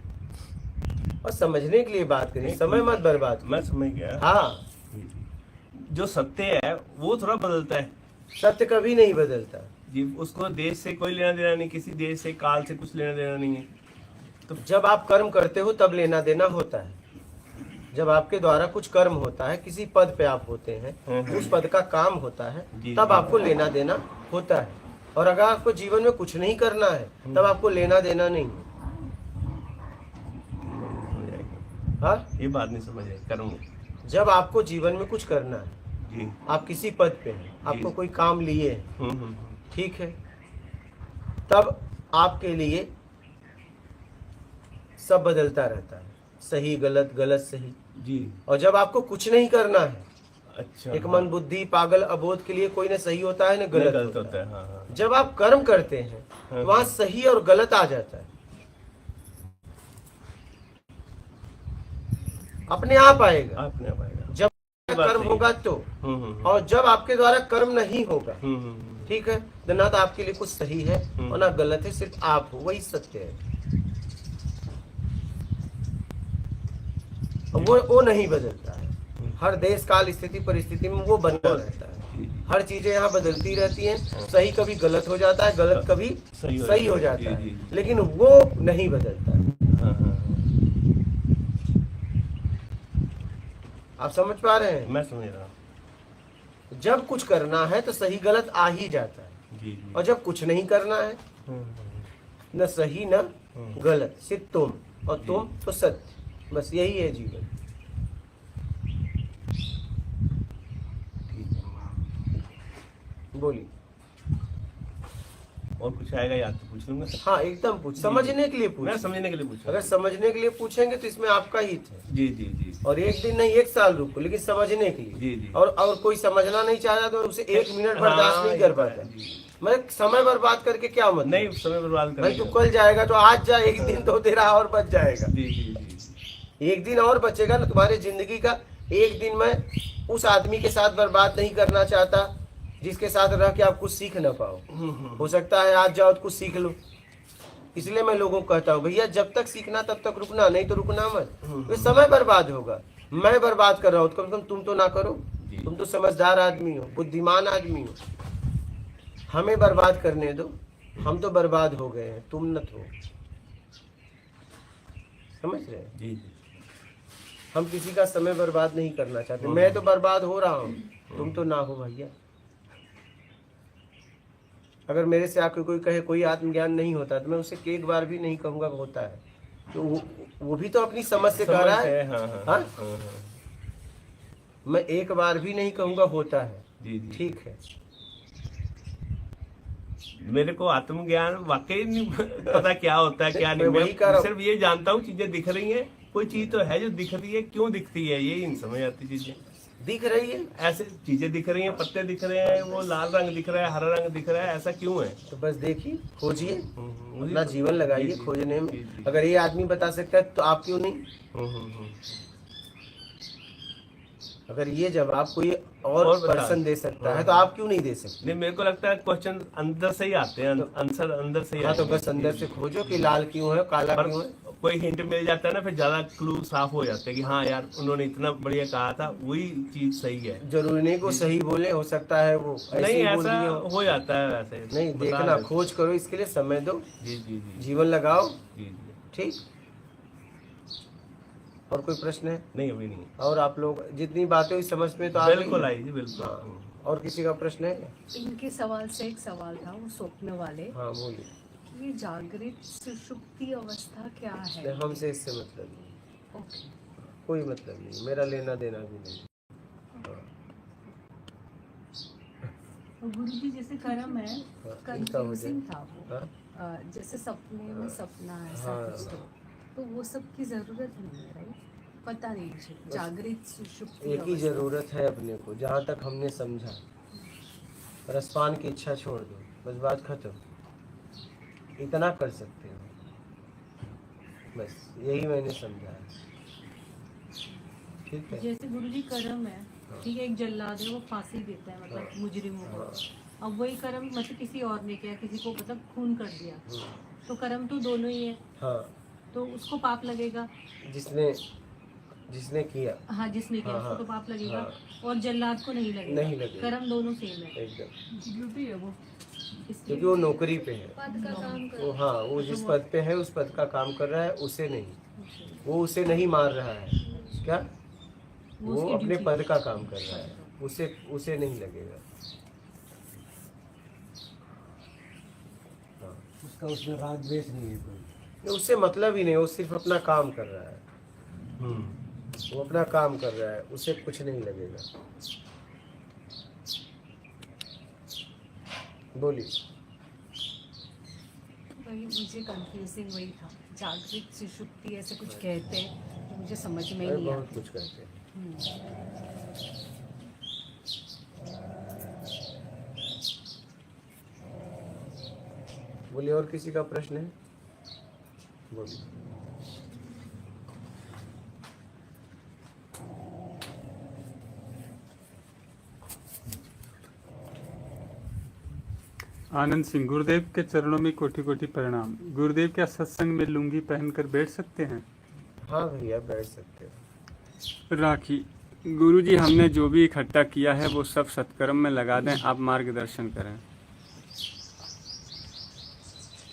और समझने के लिए बात करिए, समय मत बर्बाद मैं समझ गया। हाँ, जो सत्य है वो थोड़ा बदलता है सत्य कभी नहीं बदलता जी। उसको देश से कोई लेना देना नहीं, किसी देश से काल से कुछ लेना देना नहीं है। तो जब आप कर्म करते हो तब लेना देना होता है। जब आपके द्वारा कुछ कर्म होता है, किसी पद पे आप होते हैं, उस पद का काम होता है, तब आपको लेना देना होता है। और अगर आपको जीवन में कुछ नहीं करना है तब आपको लेना देना नहीं है। हाँ, ये बात नहीं समझ आई, करूँ जब आपको जीवन में कुछ करना है, जी। आप किसी पद पे हैं, आपको कोई काम लिए हैं, ठीक है, तब आपके लिए सब बदलता रहता है, सही गलत गलत सही जी। और जब आपको कुछ नहीं करना है, अच्छा, एक मन बुद्धि पागल अबोध के लिए कोई न सही होता है न गलत होता है। हाँ, हाँ। जब आप कर्म करते हैं वहां सही और गलत आ जाता है, अपने आप आएगा। अपने आप आएगा। जब कर्म होगा तो, और जब आपके द्वारा कर्म नहीं होगा, ठीक है, तो ना तो आपके लिए कुछ सही है और ना गलत है, सिर्फ आप हो, वही सत्य है। वो नहीं बदलता है। हर देश काल स्थिति परिस्थिति में वो बना रहता है। हर चीजें यहाँ बदलती रहती हैं। सही कभी गलत हो जाता है, गलत कभी सही हो जाता है, लेकिन वो नहीं बदलता है। आप समझ पा रहे हैं? मैं समझ रहा हूँ। जब कुछ करना है तो सही गलत आ ही जाता है, जी। और जब कुछ नहीं करना है, न सही न गलत, सिर्फ तुम, और तुम तो सत्य, बस यही है जीवन। बोलिए, और कुछ आएगा याद तो पूछ लूंगा। हाँ एकदम पूछ, समझने के लिए पूछ। मैं समझने के लिए पूछा। अगर समझने के लिए पूछेंगे तो इसमें आपका हित है। जी जी जी। और एक दिन नहीं 1 साल रुको, लेकिन समझने के लिए। जी जी। और कोई समझना नहीं चाह रहा तो उसे 1 मिनट बर्दाश्त नहीं कर पाता। मैं समय बर्बाद करके क्या मतलब? नहीं, समय बर्बाद भाई तू कल जाएगा तो आज जा, एक दिन तो तेरा और बच जाएगा। जी जी जी। एक दिन और बचेगा ना तुम्हारी जिंदगी का। एक दिन मैं उस आदमी के साथ बर्बाद नहीं करना चाहता जिसके साथ रह के आप कुछ सीख ना पाओ। हो सकता है आज जाओ तो कुछ सीख लो। इसलिए मैं लोगों को कहता हूँ, भैया जब तक सीखना तब तक रुकना, नहीं तो रुकना मत। तो समय बर्बाद होगा। मैं बर्बाद कर रहा हूँ, कम से कम तुम तो ना करो। तुम तो समझदार आदमी हो, बुद्धिमान आदमी हो। हमें बर्बाद करने दो, हम तो बर्बाद हो गए हैं, तुम न हो। समझ रहे हैं? जी जी। हम किसी का समय बर्बाद नहीं करना चाहते। मैं तो बर्बाद हो रहा हूँ, तुम तो ना हो भैया। अगर मेरे से आके कोई कहे कोई आत्मज्ञान नहीं होता, तो मैं उसे एक बार भी नहीं कहूंगा होता है। तो वो भी तो अपनी समझ से कह रहा है। हाँ? मैं एक बार भी नहीं कहूंगा होता है। जी जी। ठीक है। मेरे को आत्मज्ञान वाकई नहीं पता क्या होता है क्या नहीं। मैं वही कह रहा मैं हूं। सिर्फ ये जानता हूँ चीजें दिख रही हैं। कोई चीज तो है जो दिख रही है, क्यों दिखती है ये नहीं समझ आती। चीजें दिख रही है, ऐसे चीजें दिख रही हैं, पत्ते दिख रहे हैं, वो लाल रंग दिख रहा है, हरा रंग दिख रहा है, ऐसा क्यों है? तो बस देखिए, खोजिए, मुझे अपना जीवन लगाइए जी, जी, खोजने में। जी, जी। अगर ये आदमी बता सकता है तो आप क्यों नहीं? अगर ये जवाब कोई और बता। पर्सन दे सकता है तो आप क्यों नहीं दे सकते? नहीं, मेरे को लगता है क्वेश्चन अंदर से ही आते हैं, आंसर अंदर से ही हाँ, तो आते हैं। बस अंदर से खोजो कि लाल क्यों है, काला पर क्यों है। कोई हिंट मिल जाता है ना, फिर ज्यादा क्लू साफ हो जाते हैं कि हाँ यार उन्होंने इतना बढ़िया कहा था, वही चीज सही है। जरूरी नहीं को सही बोले, हो सकता है वो ऐसे नहीं, ही बोल ऐसा दिए हो। हो जाता है वैसे। नहीं, बता देखना, रहे- खोज करो, इसके लिए समय दो, जी जी जी जीवन लगाओ। जी जी। ठीक। और कोई प्रश्न है? नहीं, अभी नहीं। और आप लोग जितनी बातें हुई समझ में तो आ गई? बिल्कुल आई जी, बिल्कुल। हाँ। और किसी का प्रश्न है? इनके सवाल से एक सवाल था, वो स्वप्न वाले। हाँ बोलिए। ये जागृत सुषुप्ति अवस्था क्या है? नहीं, हमसे इससे मतलब नहीं, ओके। कोई मतलब नहीं, मेरा लेना देना भी नहीं। गुरुजी जैसे कर्म है, हाँ, इनका हो जाए। कंफ्यूजिंग था वो। हाँ जैसे सपने में सपना ऐसा हाँ। कुछ तो वो सब की जरूरत नहीं है, राइट? पता नहीं मुझे, जागृत सुषुप्ति एक ही अवस्था। जरूरत है अपने को, जहाँ तक हमने समझा, रसपान की इच्छा छोड़ दो, बस बात खत्म। इतना कर सकते हो, बस यही मैंने समझा है। ठीक है। जैसे गुरुजी कर्म है, ठीक है, एक जल्लाद है वो फांसी देता है, मतलब मुजरिमों को। अब वही कर्म मतलब किसी और ने किया, किसी को मतलब खून कर दिया, तो कर्म तो दोनों ही है, हाँ, तो उसको पाप लगेगा। जिसने किया हाँ, जिसने किया हाँ, उसको तो पाप लगेगा, हाँ। और जल्लाद को नहीं लगेगा। नहीं लगेगा। कर्म दोनों सेम है, एकदम, ड्यूटी है वो, इसलिए क्योंकि वो नौकरी पे है। पद का काम कर वो हाँ, वो जिस पद पे है उस पद का काम कर रहा है, उसे नहीं, वो उसे नहीं मार रहा है। क्या? वो उसकी अपने duty पद का काम कर रहा है, उसे नहीं लगेगा। हाँ, उसका उसमें राग द्वेष नहीं है कोई। उससे मतलब ही नहीं, वो सिर्फ अपना काम कर रहा है। वो अपना काम कर रहा है, उसे कुछ नहीं लगेगा। बोलिए। वही मुझे कंफ्यूजिंग वही था, जागृत सुषुप्ति ऐसे कुछ कहते हैं, तो मुझे समझ में ही अरे नहीं बहुत आता। कुछ करते हैं। बोलिए, और किसी का प्रश्न है? बोलिए। आनंद सिंह, गुरुदेव के चरणों में कोटि कोटि प्रणाम। गुरुदेव क्या सत्संग में लुंगी पहनकर बैठ सकते हैं? हाँ भैया, बैठ सकते हो। राखी, गुरुजी हमने जो भी इकट्ठा किया है वो सब सत्कर्म में लगा दें, आप मार्गदर्शन करें।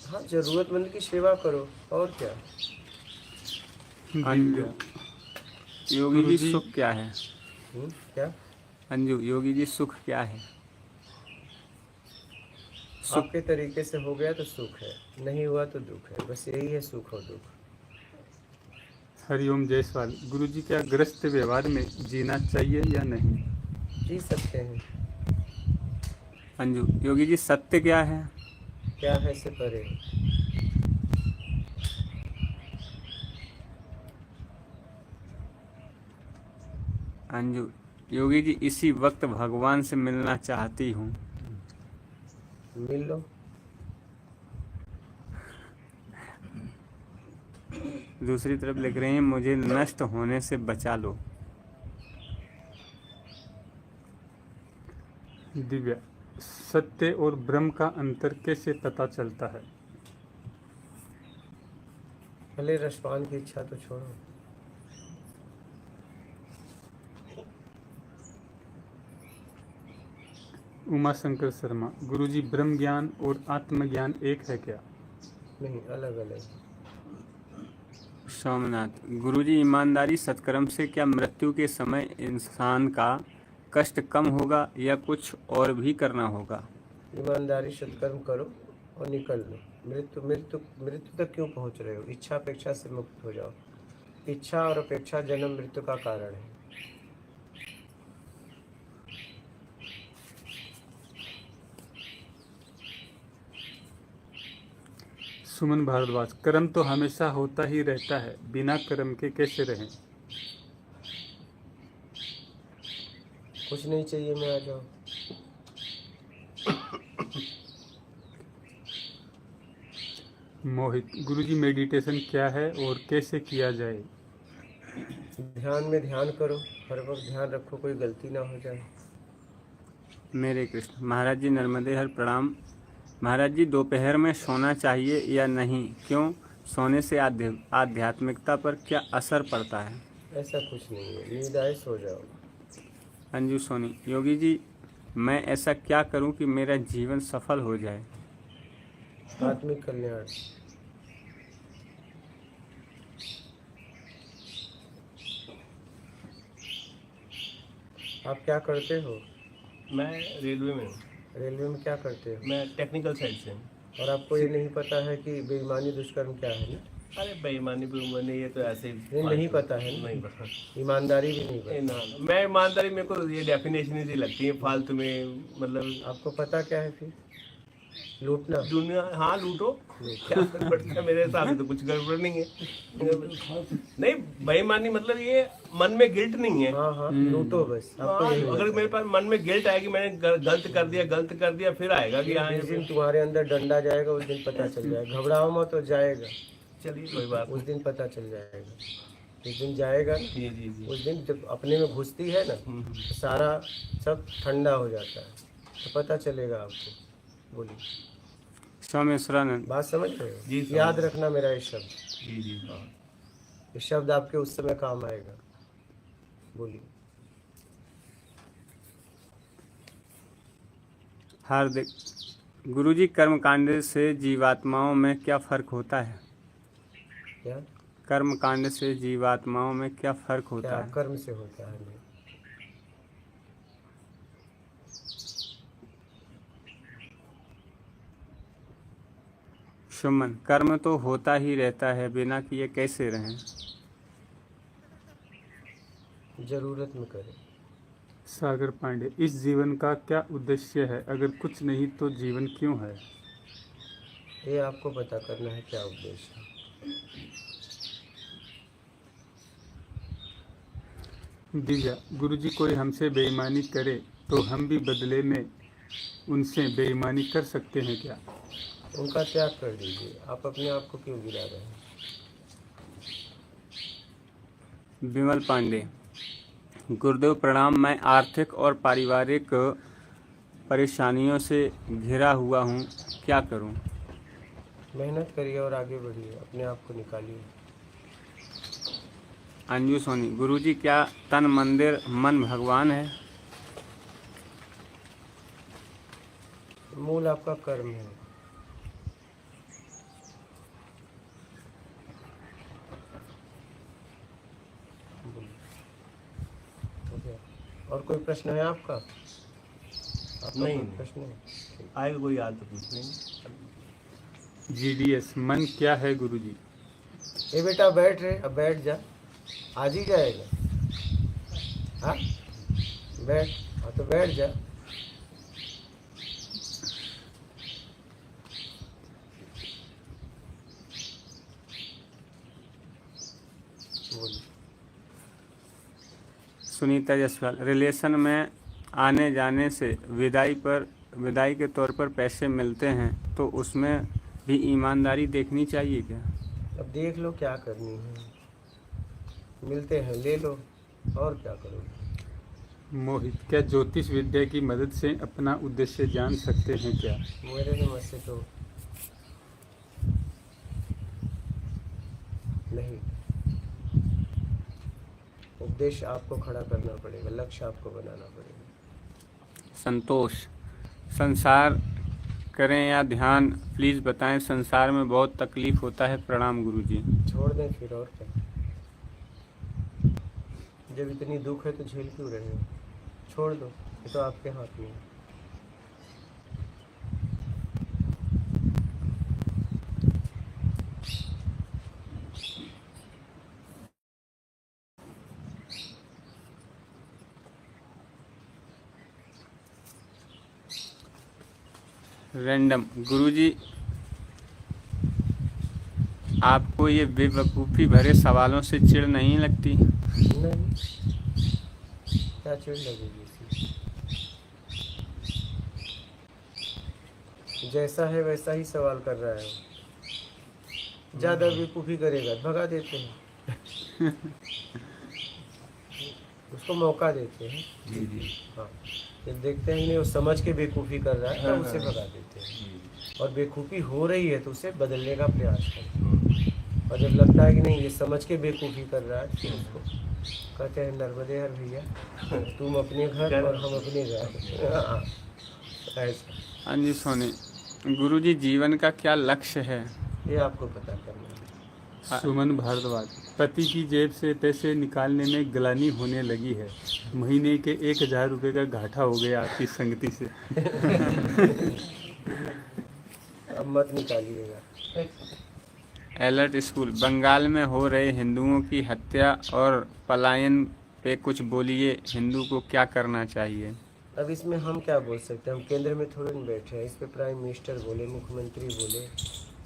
हाँ, जरूरतमंद की सेवा करो, और क्या। अंजू, योगी जी गुरुजी- सुख क्या है? क्या? अंजू, योगी जी सुख क्या है? सुख आपके तरीके से हो गया तो सुख है, नहीं हुआ तो दुख है, बस यही है सुख और दुख। हरिओम जायसवाल, गुरुजी क्या ग्रस्त व्यवहार में जीना चाहिए या नहीं? जी सकते हैं। अंजू, योगी जी सत्य क्या है? क्या है से परे। अंजू, योगी जी इसी वक्त भगवान से मिलना चाहती हूँ। मिल लो। दूसरी तरफ लिख रहे हैं, मुझे नष्ट होने से बचा लो। दिव्या, सत्य और ब्रह्म का अंतर कैसे पता चलता है? पहले रसपान की इच्छा तो छोड़ो। उमा शंकर शर्मा, गुरुजी ब्रह्म ज्ञान और आत्मज्ञान एक है क्या? नहीं, अलग अलग। सोमनाथ, गुरुजी ईमानदारी सत्कर्म से क्या मृत्यु के समय इंसान का कष्ट कम होगा या कुछ और भी करना होगा? ईमानदारी सत्कर्म करो और निकल लो। मृत्यु मृत्यु मृत्यु तक क्यों पहुंच रहे हो? इच्छा अपेक्षा से मुक्त हो जाओ। इच्छा और अपेक्षा जन्म मृत्यु का कारण है। सुमन भारद्वाज, कर्म तो हमेशा होता ही रहता है, बिना कर्म के कैसे रहें? कुछ नहीं चाहिए, मैं आ जाओ। मोहित, गुरुजी मेडिटेशन क्या है और कैसे किया जाए? ध्यान में ध्यान करो, हर वक्त ध्यान रखो, कोई गलती ना हो जाए। मेरे कृष्ण। महाराज जी नर्मदे हर प्रणाम। महाराज जी, दोपहर में सोना चाहिए या नहीं? क्यों? सोने से आध्यात्मिकता पर क्या असर पड़ता है? ऐसा कुछ नहीं है, नींद आए सो जाओ। अंजू सोनी, योगी जी मैं ऐसा क्या करूं कि मेरा जीवन सफल हो जाए? आत्मिक कल्याण। आप क्या करते हो? मैं रेलवे में हूँ। रेलवे में क्या करते हो? मैं टेक्निकल साइड से हूँ। और आपको ये नहीं पता है कि बेईमानी दुष्कर्म क्या है ना? अरे बेईमानी बेईमानी ये तो ऐसे ही नहीं पता है ना? नहीं पता। ईमानदारी भी नहीं ए, पता। ना मैं ईमानदारी, मेरे को ये डेफिनेशन ही लगती है फालतू में, मतलब आपको पता क्या है फिर? लूटना। दुनिया, हाँ लूटो, क्या फर्क पड़ता है, मेरे हिसाब से तो कुछ गड़बड़ नहीं है। नहीं बेईमानी मतलब ये मन में गिल्ट नहीं है। हाँ हाँ, लूटो बस। आपको हाँ, यही अगर मेरे पास मन में गिल्ट आएगी, मैंने गलत कर दिया, फिर आएगा कि हाँ जिस दिन तुम्हारे अंदर डंडा जाएगा उस दिन पता चल जाएगा। घबराओ मत, तो जाएगा, चलिए कोई बात उस दिन पता चल जाएगा। जिस दिन जाएगा ना, नहीं। जी जी जी। उस दिन जब अपने में घुसती है ना, तो सारा सब ठंडा हो जाता है, तो पता चलेगा आपको। बोलिए, सोमेश्वरानंद। बात समझ रहे हो? जी, समझ याद रखना मेरा ये शब्द। जी जी। ये शब्द आपके उस समय काम आएगा। बोलिए। हार्दिक। गुरुजी, कर्मकांड से जीवात्माओं में क्या फर्क होता है? क्या कर्मकांड से जीवात्माओं में क्या फर्क होता क्या है? कर्म से होता है? नहीं। सुमन, कर्म तो होता ही रहता है, बिना किए कैसे रहें? जरूरत में करें। सागर पांडे, इस जीवन का क्या उद्देश्य है? अगर कुछ नहीं तो जीवन क्यों है? ये आपको पता करना है क्या उद्देश्य है। दिव्या, गुरुजी कोई हमसे बेईमानी करे तो हम भी बदले में उनसे बेईमानी कर सकते हैं क्या? उनका त्याग कर दीजिए। आप अपने आप को क्यों गिरा रहे हैं? विमल पांडे। गुरुदेव प्रणाम। मैं आर्थिक और पारिवारिक परेशानियों से घिरा हुआ हूँ, क्या करूँ? मेहनत करिए और आगे बढ़िए, अपने आप को निकालिए। अंजू सोनी। गुरुजी, क्या तन मंदिर मन भगवान है? मूल आपका कर्म है। हो गया? और कोई प्रश्न है आपका? आपका नहीं। कोई प्रश्न है? आएगा कोई याद तो पूछ लेंगे। जीडीएस, मन क्या है गुरुजी? ए बेटा बैठ रहे, अब बैठ जा, आज ही जाएगा। हाँ बैठ, हाँ तो बैठ जा। बोलिए। सुनीता जसवाल। रिलेशन में आने जाने से विदाई के तौर पर पैसे मिलते हैं, तो उसमें भी ईमानदारी देखनी चाहिए क्या? अब देख लो क्या करनी है। मिलते हैं, ले लो, और क्या करोगे? मोहित, क्या ज्योतिष विद्या की मदद से अपना उद्देश्य जान सकते हैं क्या? मेरे समझ से तो नहीं। उद्देश्य आपको खड़ा करना पड़ेगा, लक्ष्य आपको बनाना पड़ेगा। संतोष। संसार करें या ध्यान, प्लीज़ बताएं। संसार में बहुत तकलीफ होता है। प्रणाम गुरुजी। छोड़ दें फिर, और क्या। जब इतनी दुख है तो झेल क्यों रहे हो? छोड़ दो, ये तो आपके हाथ में है। रैंडम। गुरुजी, आपको ये बेवकूफ़ी भरे सवालों से चिढ़ नहीं लगती? नहीं, क्या चिढ़ लगेगी इसमें? जैसा है वैसा ही सवाल कर रहा है वो। ज़्यादा बेवकूफ़ी करेगा भगा देते हैं। उसको मौका देते हैं। जी जी। हाँ, जब देखते हैं नहीं वो समझ के बेवकूफ़ी कर रहा है तो उसे भगा देते हैं। और बेवकूफ़ी हो रही है तो उसे बदलने का प्रयास करते हैं। और जब लगता है कि नहीं ये समझ के बेवकूफ़ी कर रहा है तो उसको कहते हैं नर्मदे हर भैया, तुम अपने घर और हम अपने घर। हाँ, ऐसा। हाँ जी सोनी। गुरुजी, जीवन का क्या लक्ष्य है? ये आपको पता करना है। सुमन भारद्वाज, पति की जेब से पैसे निकालने में गलानी होने लगी है। महीने के 1000 रुपये का घाटा हो गया आपकी संगति से। अब मत निकालिएगा। Alert school. बंगाल में हो रहे हिंदुओं की हत्या और पलायन पे कुछ बोलिए। हिंदू को क्या करना चाहिए? अब इसमें हम क्या बोल सकते हैं? हम केंद्र में थोड़े नहीं बैठे हैं। इस पे प्राइम मिनिस्टर बोले, मुख्यमंत्री बोले,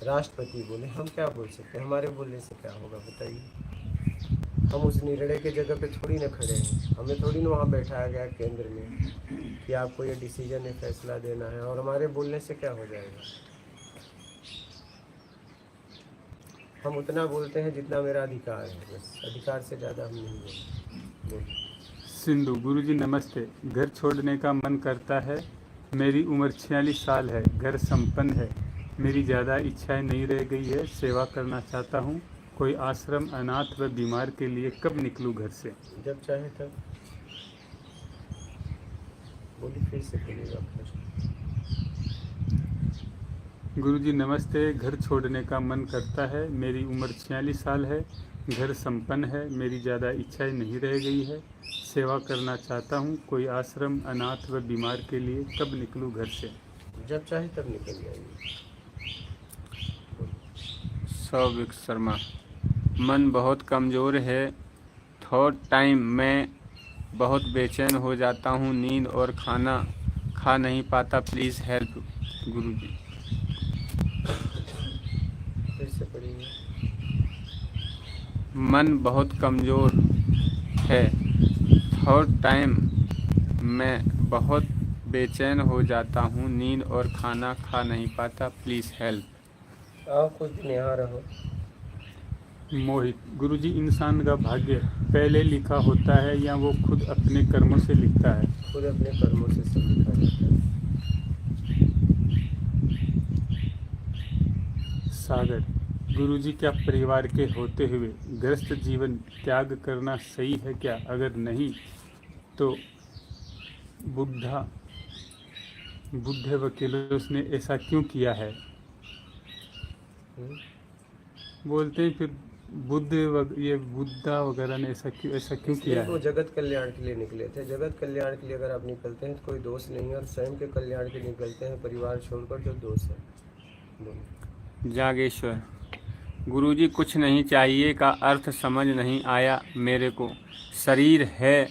राष्ट्रपति बोले, हम क्या बोल सकते हैं? हमारे बोलने से क्या होगा बताइए? हम उस निर्णय के जगह पे थोड़ी ना खड़े हैं। हमें थोड़ी ना वहाँ बैठाया गया केंद्र में कि आपको ये डिसीजन है, फैसला देना है, और हमारे बोलने से क्या हो जाएगा? हम उतना बोलते हैं जितना मेरा अधिकार है, बस। अधिकार से ज़्यादा हम नहीं बोलते। सिंधु, गुरुजी नमस्ते। घर छोड़ने का मन करता है। मेरी उम्र 46 साल है। घर संपन्न है। मेरी ज़्यादा इच्छाएं नहीं रह गई है। सेवा करना चाहता हूँ। कोई आश्रम, अनाथ व बीमार के लिए कब निकलूँ घर से? जब चाहे तब। बोली फिर से बोलिएगा प्रश्न। गुरुजी नमस्ते। घर छोड़ने का मन करता है। मेरी उम्र 46 साल है। घर संपन्न है। मेरी ज़्यादा इच्छाएं नहीं रह गई है। सेवा करना चाहता हूँ। कोई आश्रम, अनाथ व बीमार के लिए कब निकलूँ घर से? जब चाहे तब निकल जाइए। सौविक शर्मा, मन बहुत कमज़ोर है। थोड़ा टाइम मैं बहुत बेचैन हो जाता हूँ। नींद और खाना खा नहीं पाता। प्लीज़ हेल्प गुरुजी। फिर से पढ़िए। मन बहुत कमज़ोर है। थोड़ा टाइम मैं बहुत बेचैन हो जाता हूँ। नींद और खाना खा नहीं पाता। Please help. आओ कुछ दिन यहाँ रहो। मोहित, गुरुजी इंसान का भाग्य पहले लिखा होता है या वो खुद अपने कर्मों से लिखता है? खुद अपने कर्मों से सब लिखा जाता है। सागर, गुरुजी क्या परिवार के होते हुए गृहस्थ जीवन त्याग करना सही है क्या? अगर नहीं तो बुद्धे वकीलों ने ऐसा क्यों किया है? बोलते हैं फिर ये बुद्धा वगैरह ने ऐसा क्यों किया इसलिए है? वो जगत कल्याण के लिए निकले थे। जगत कल्याण के लिए अगर आप निकलते हैं तो कोई दोष नहीं है, और स्वयं के कल्याण के लिए निकलते हैं परिवार छोड़कर, जो दोष है। बोलिए। जागेश्वर, गुरुजी कुछ नहीं चाहिए का अर्थ समझ नहीं आया मेरे को। शरीर है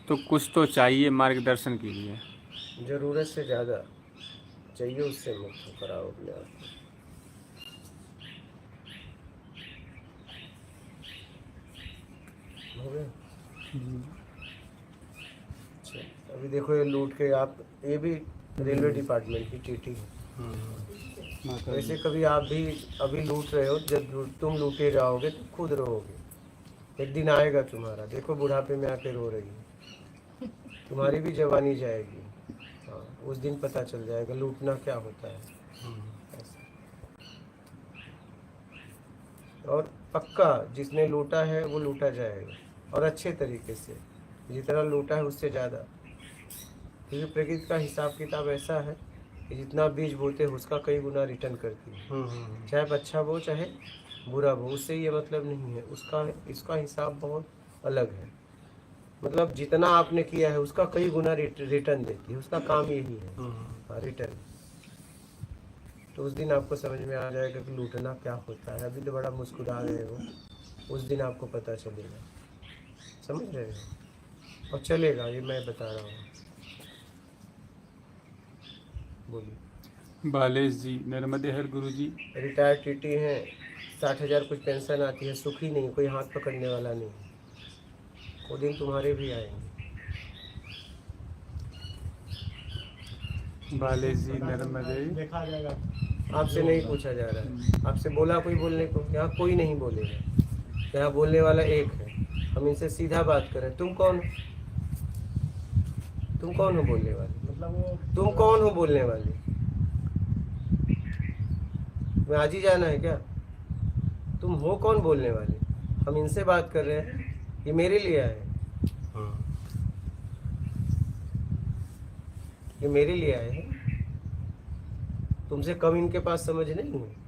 तो कुछ तो चाहिए, मार्गदर्शन कीजिए। जरूरत से ज़्यादा चाहिए, उससे मुक्त कराओ अपने आप को। हो गया? अच्छा, अभी देखो ये लूट के आप, ये भी रेलवे डिपार्टमेंट की टीटी है। वैसे कभी आप भी अभी लूट रहे हो, जब तुम लूटे जाओगे तो खुद रोओगे। एक दिन आएगा तुम्हारा, देखो बुढ़ापे में आके रो रही है, तुम्हारी भी जवानी जाएगी। हाँ, उस दिन पता चल जाएगा लूटना क्या होता है। और पक्का जिसने लूटा है वो लूटा जाएगा, और अच्छे तरीके से। जितना लूटा है उससे ज़्यादा, क्योंकि प्रकृति का हिसाब किताब ऐसा है कि जितना बीज बोते हैं उसका कई गुना रिटर्न करती है। चाहे अच्छा बो चाहे बुरा बो, उससे ये मतलब नहीं है। इसका हिसाब बहुत अलग है। मतलब जितना आपने किया है उसका कई गुना रिटर्न देती है। उसका काम यही है, रिटर्न। तो उस दिन आपको समझ में आ जाएगा कि लूटना क्या होता है। अभी तो बड़ा मुस्कुरा रहे हो, उस दिन आपको पता चलेगा। समझ रहे हो? और चलेगा, ये मैं बता रहा हूँ। बोलिए। बालेश जी, नर्मदे हर गुरुजी। रिटायर्ड टीटी हैं, 60,000 कुछ पेंशन आती है, सुखी नहीं, कोई हाथ पकड़ने वाला नहीं। वो दिन तुम्हारे भी आएंगे। बालेश जी, नर्मदे। देखा जाएगा। आपसे नहीं पूछा जा रहा है। आपसे बोला कोई बोलने को? यहाँ कोई नहीं बोलेगा। यहाँ बोलने वाला एक है। हम इनसे सीधा बात करें। तुम कौन हो? तुम कौन हो बोलने वाले? मतलब वो तुम कौन हो बोलने वाले? मैं आज ही जाना है क्या? तुम हो कौन बोलने वाले? हम इनसे बात कर रहे हैं, ये मेरे लिए आए। ये मेरे लिए आए हैं। तुमसे कम इनके पास समझ नहीं है।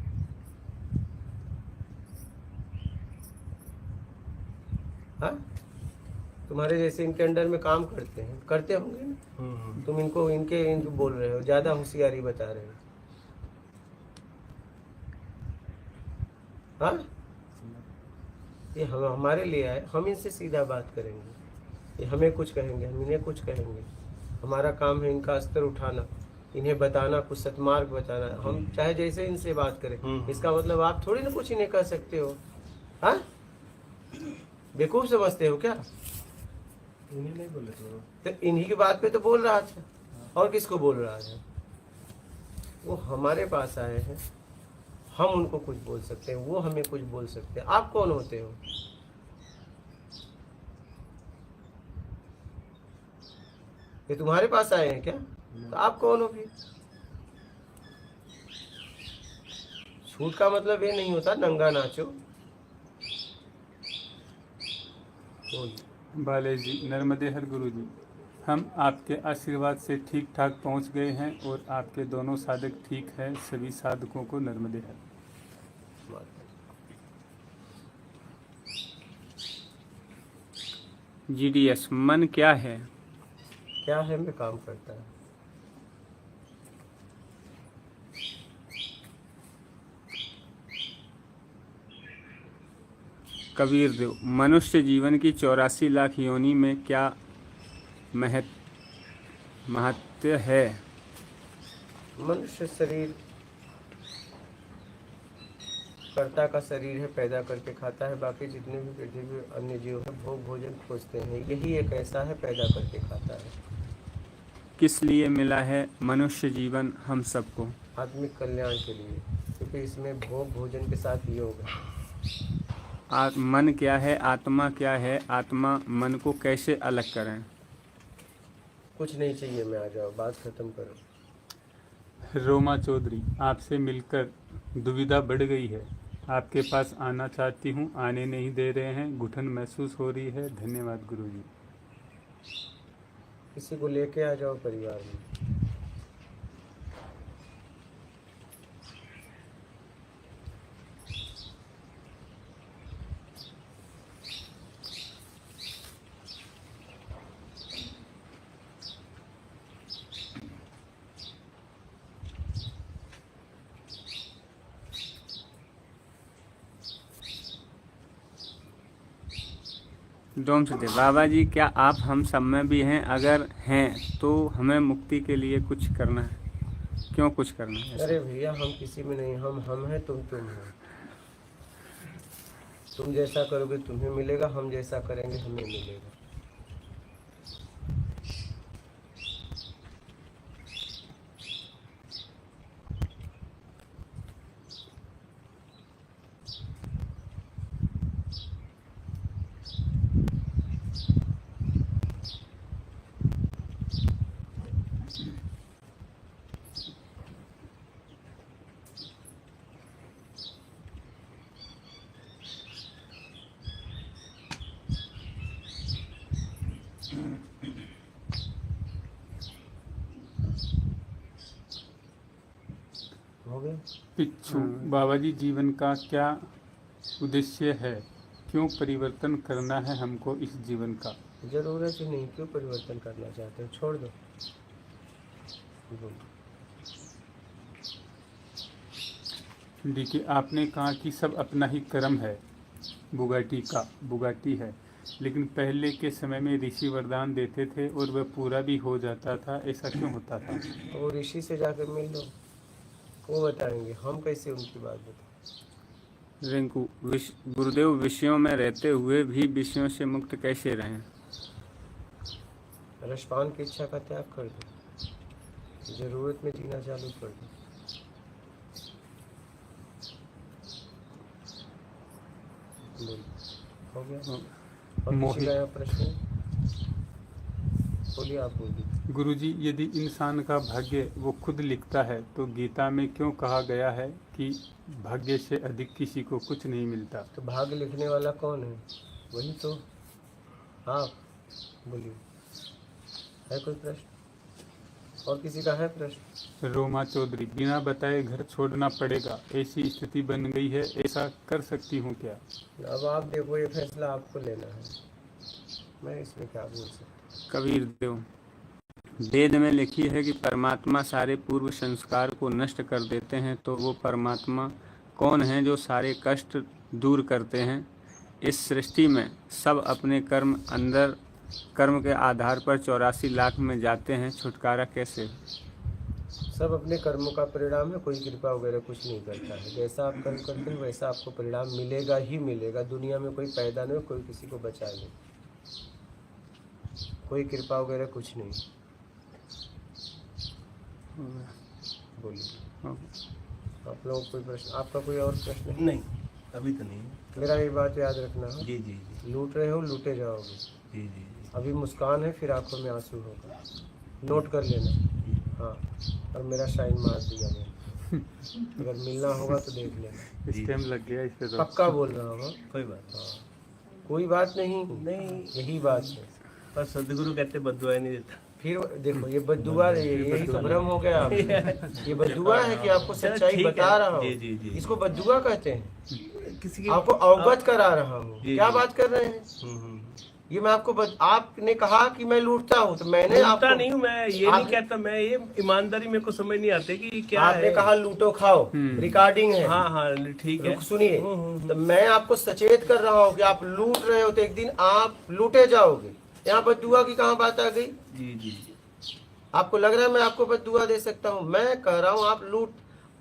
हाँ, तुम्हारे जैसे इनके अंडर में काम करते होंगे ना। तुम इनको बोल रहे हो, ज्यादा होशियारी बता रहे हो। हाँ, ये हम हमारे लिए आए, हम इनसे सीधा बात करेंगे, ये हमें कुछ कहेंगे, हम इन्हें कुछ कहेंगे। हमारा काम है इनका स्तर उठाना, इन्हें बताना, कुछ सतमार्ग बताना। हम चाहे जैसे इनसे बात करें, इसका मतलब आप थोड़ी ना कुछ इन्हें कह सकते हो। हाँ, बेवकूफ समझते हो क्या? इन्हें नहीं बोले तो इन्हीं की बात पे तो बोल रहा था, और किसको बोल रहा है? वो हमारे पास आए हैं, हम उनको कुछ बोल सकते हैं, वो हमें कुछ बोल सकते हैं। आप कौन होते हो? ये तुम्हारे पास आए हैं क्या? तो आप कौन हो फिर? छूट का मतलब ये नहीं होता नंगा नाचो। बोलिए। बाले जी, नर्मदे हर गुरु जी, हम आपके आशीर्वाद से ठीक ठाक पहुंच गए हैं और आपके दोनों साधक ठीक हैं। सभी साधकों को नर्मदे हर। GDS मन क्या है? क्या है में काम करता है। कबीर देव, मनुष्य जीवन की 84 लाख योनि में क्या महत्व है? मनुष्य शरीर कर्ता का शरीर है, पैदा करके खाता है। बाकी जितने भी पृथ्वी पे अन्य जीव है भोग भोजन खोजते हैं, यही एक ऐसा है पैदा करके खाता है। किस लिए मिला है मनुष्य जीवन हम सबको? आत्मिक कल्याण के लिए, क्योंकि इसमें भोग भोजन के साथ योग है। मन क्या है, आत्मा क्या है, आत्मा मन को कैसे अलग करें? कुछ नहीं चाहिए, मैं आ जाओ, बात खत्म करो। रोमा चौधरी, आपसे मिलकर दुविधा बढ़ गई है। आपके पास आना चाहती हूँ, आने नहीं दे रहे हैं, घुटन महसूस हो रही है। धन्यवाद गुरुजी। किसी को लेके आ जाओ परिवार में। डोम से बाबा जी, क्या आप हम सब में भी हैं? अगर हैं तो हमें मुक्ति के लिए कुछ करना है, क्यों कुछ करना है? अरे भैया, हम किसी में नहीं, हम हैं, तुम हो। तुम जैसा करोगे तुम्हें मिलेगा, हम जैसा करेंगे हमें मिलेगा। हो गया? पिच्छू, बाबा जी, जीवन का क्या उद्देश्य है? क्यों परिवर्तन करना है हमको इस जीवन का? जरूरत ही नहीं, क्यों परिवर्तन करना चाहते हो? छोड़ दो। बोलो। देखिए, आपने कहा कि सब अपना ही कर्म है, बुगाटी है, लेकिन पहले के समय में ऋषि वरदान देते थे और वह पूरा भी हो जाता था। ऐसा क्यों होता था? वो ऋषि से जाकर मिल लो, वो बताएंगे, हम कैसे उनकी बात बताएं। रिंकू, गुरुदेव, विषयों में रहते हुए भी विषयों से मुक्त कैसे रहें? रसपान की इच्छा का त्याग कर दो, जरूरत में जीना चालू कर दो। हो गया? और किसी का यहाँ प्रश्न? बोलिए, आप बोलिए। गुरुजी, यदि इंसान का भाग्य वो खुद लिखता है तो गीता में क्यों कहा गया है कि भाग्य से अधिक किसी को कुछ नहीं मिलता? तो भाग्य लिखने वाला कौन है? वही तो आप। बोलिए, है कोई प्रश्न? और किसी का है प्रश्न? रोमा चौधरी, बिना बताए घर छोड़ना पड़ेगा, ऐसी स्थिति बन गई है, ऐसा कर सकती हूँ क्या? अब आप देखो, ये फैसला आपको लेना है, मैं इसमें क्या बोल सकता। कबीर देव, वेद में लिखी है कि परमात्मा सारे पूर्व संस्कार को नष्ट कर देते हैं, तो वो परमात्मा कौन हैं जो सारे कष्ट दूर करते हैं? इस सृष्टि में सब अपने कर्म के आधार पर 84 लाख में जाते हैं, छुटकारा कैसे? सब अपने कर्मों का परिणाम है, कोई कृपा वगैरह कुछ नहीं करता है। जैसा आप कर्म करते हैं वैसा आपको परिणाम मिलेगा ही मिलेगा। दुनिया में कोई पैदा नहीं हो, कोई किसी को बचा नहीं, कोई कृपा वगैरह कुछ नहीं। बोलिए आप लोगों को कोई प्रश्न, आपका कोई और प्रश्न है? नहीं, अभी तो नहीं। मेरा ये बात याद रखना है, जी जी जी लूट रहे हो लूटे जाओगे। जी जी अभी मुस्कान है, फिर आंखों में आंसू होगा, नोट कर लेना। हाँ, और मेरा साइन मार दिया मैंने, अगर मिलना होगा तो देख लेना। स्टैम्प लग गया इस पे तो। पक्का बोल रहा हूँ। कोई बात हाँ, कोई बात नहीं, यही बात है। पर सदगुरु कहते बददुआ नहीं देता। फिर देखो ये बद्दुआ, यही तो भ्रम हो गया आपको। ये बद्दुआ है कि आपको सच्चाई ठीक है। बता रहा जी, जी, जी। हूँ, इसको बद्दुआ कहते हैं। किसी की आपको अवगत करा रहा हूँ। जी, क्या जी। बात कर रहे हैं? हम्म। ये मैं आपको आपने कहा कि मैं लूटता हूँ, तो मैंने लूटता आपको नहीं हूँ मैं, ये नहीं कहता मैं। ये ईमानदारी मेरे को समझ नहीं आती कि क्या आपने है। कहा लूटो खाओ, रिकॉर्डिंग है। हाँ हाँ ठीक है। रुक सुनिए, तो मैं आपको सचेत कर रहा हूँ कि आप लूट रहे हो तो एक दिन आप लूटे जाओगे। यहाँ बद्दुआ की कहाँ बात आ गई? जी जी आपको लग रहा है मैं आपको बद्दुआ दे सकता हूँ? मैं कह रहा हूँ आप लूट,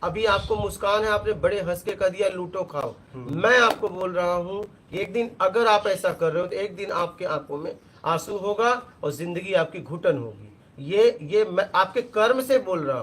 अभी आपको मुस्कान है, आपने बड़े हंस के कह दिया लूटो खाओ। मैं आपको बोल रहा हूँ एक दिन अगर आप ऐसा कर रहे हो तो एक दिन आपके आंखों में आंसू होगा और जिंदगी आपकी घुटन होगी। ये मैं आपके कर्म से बोल रहा हूँ।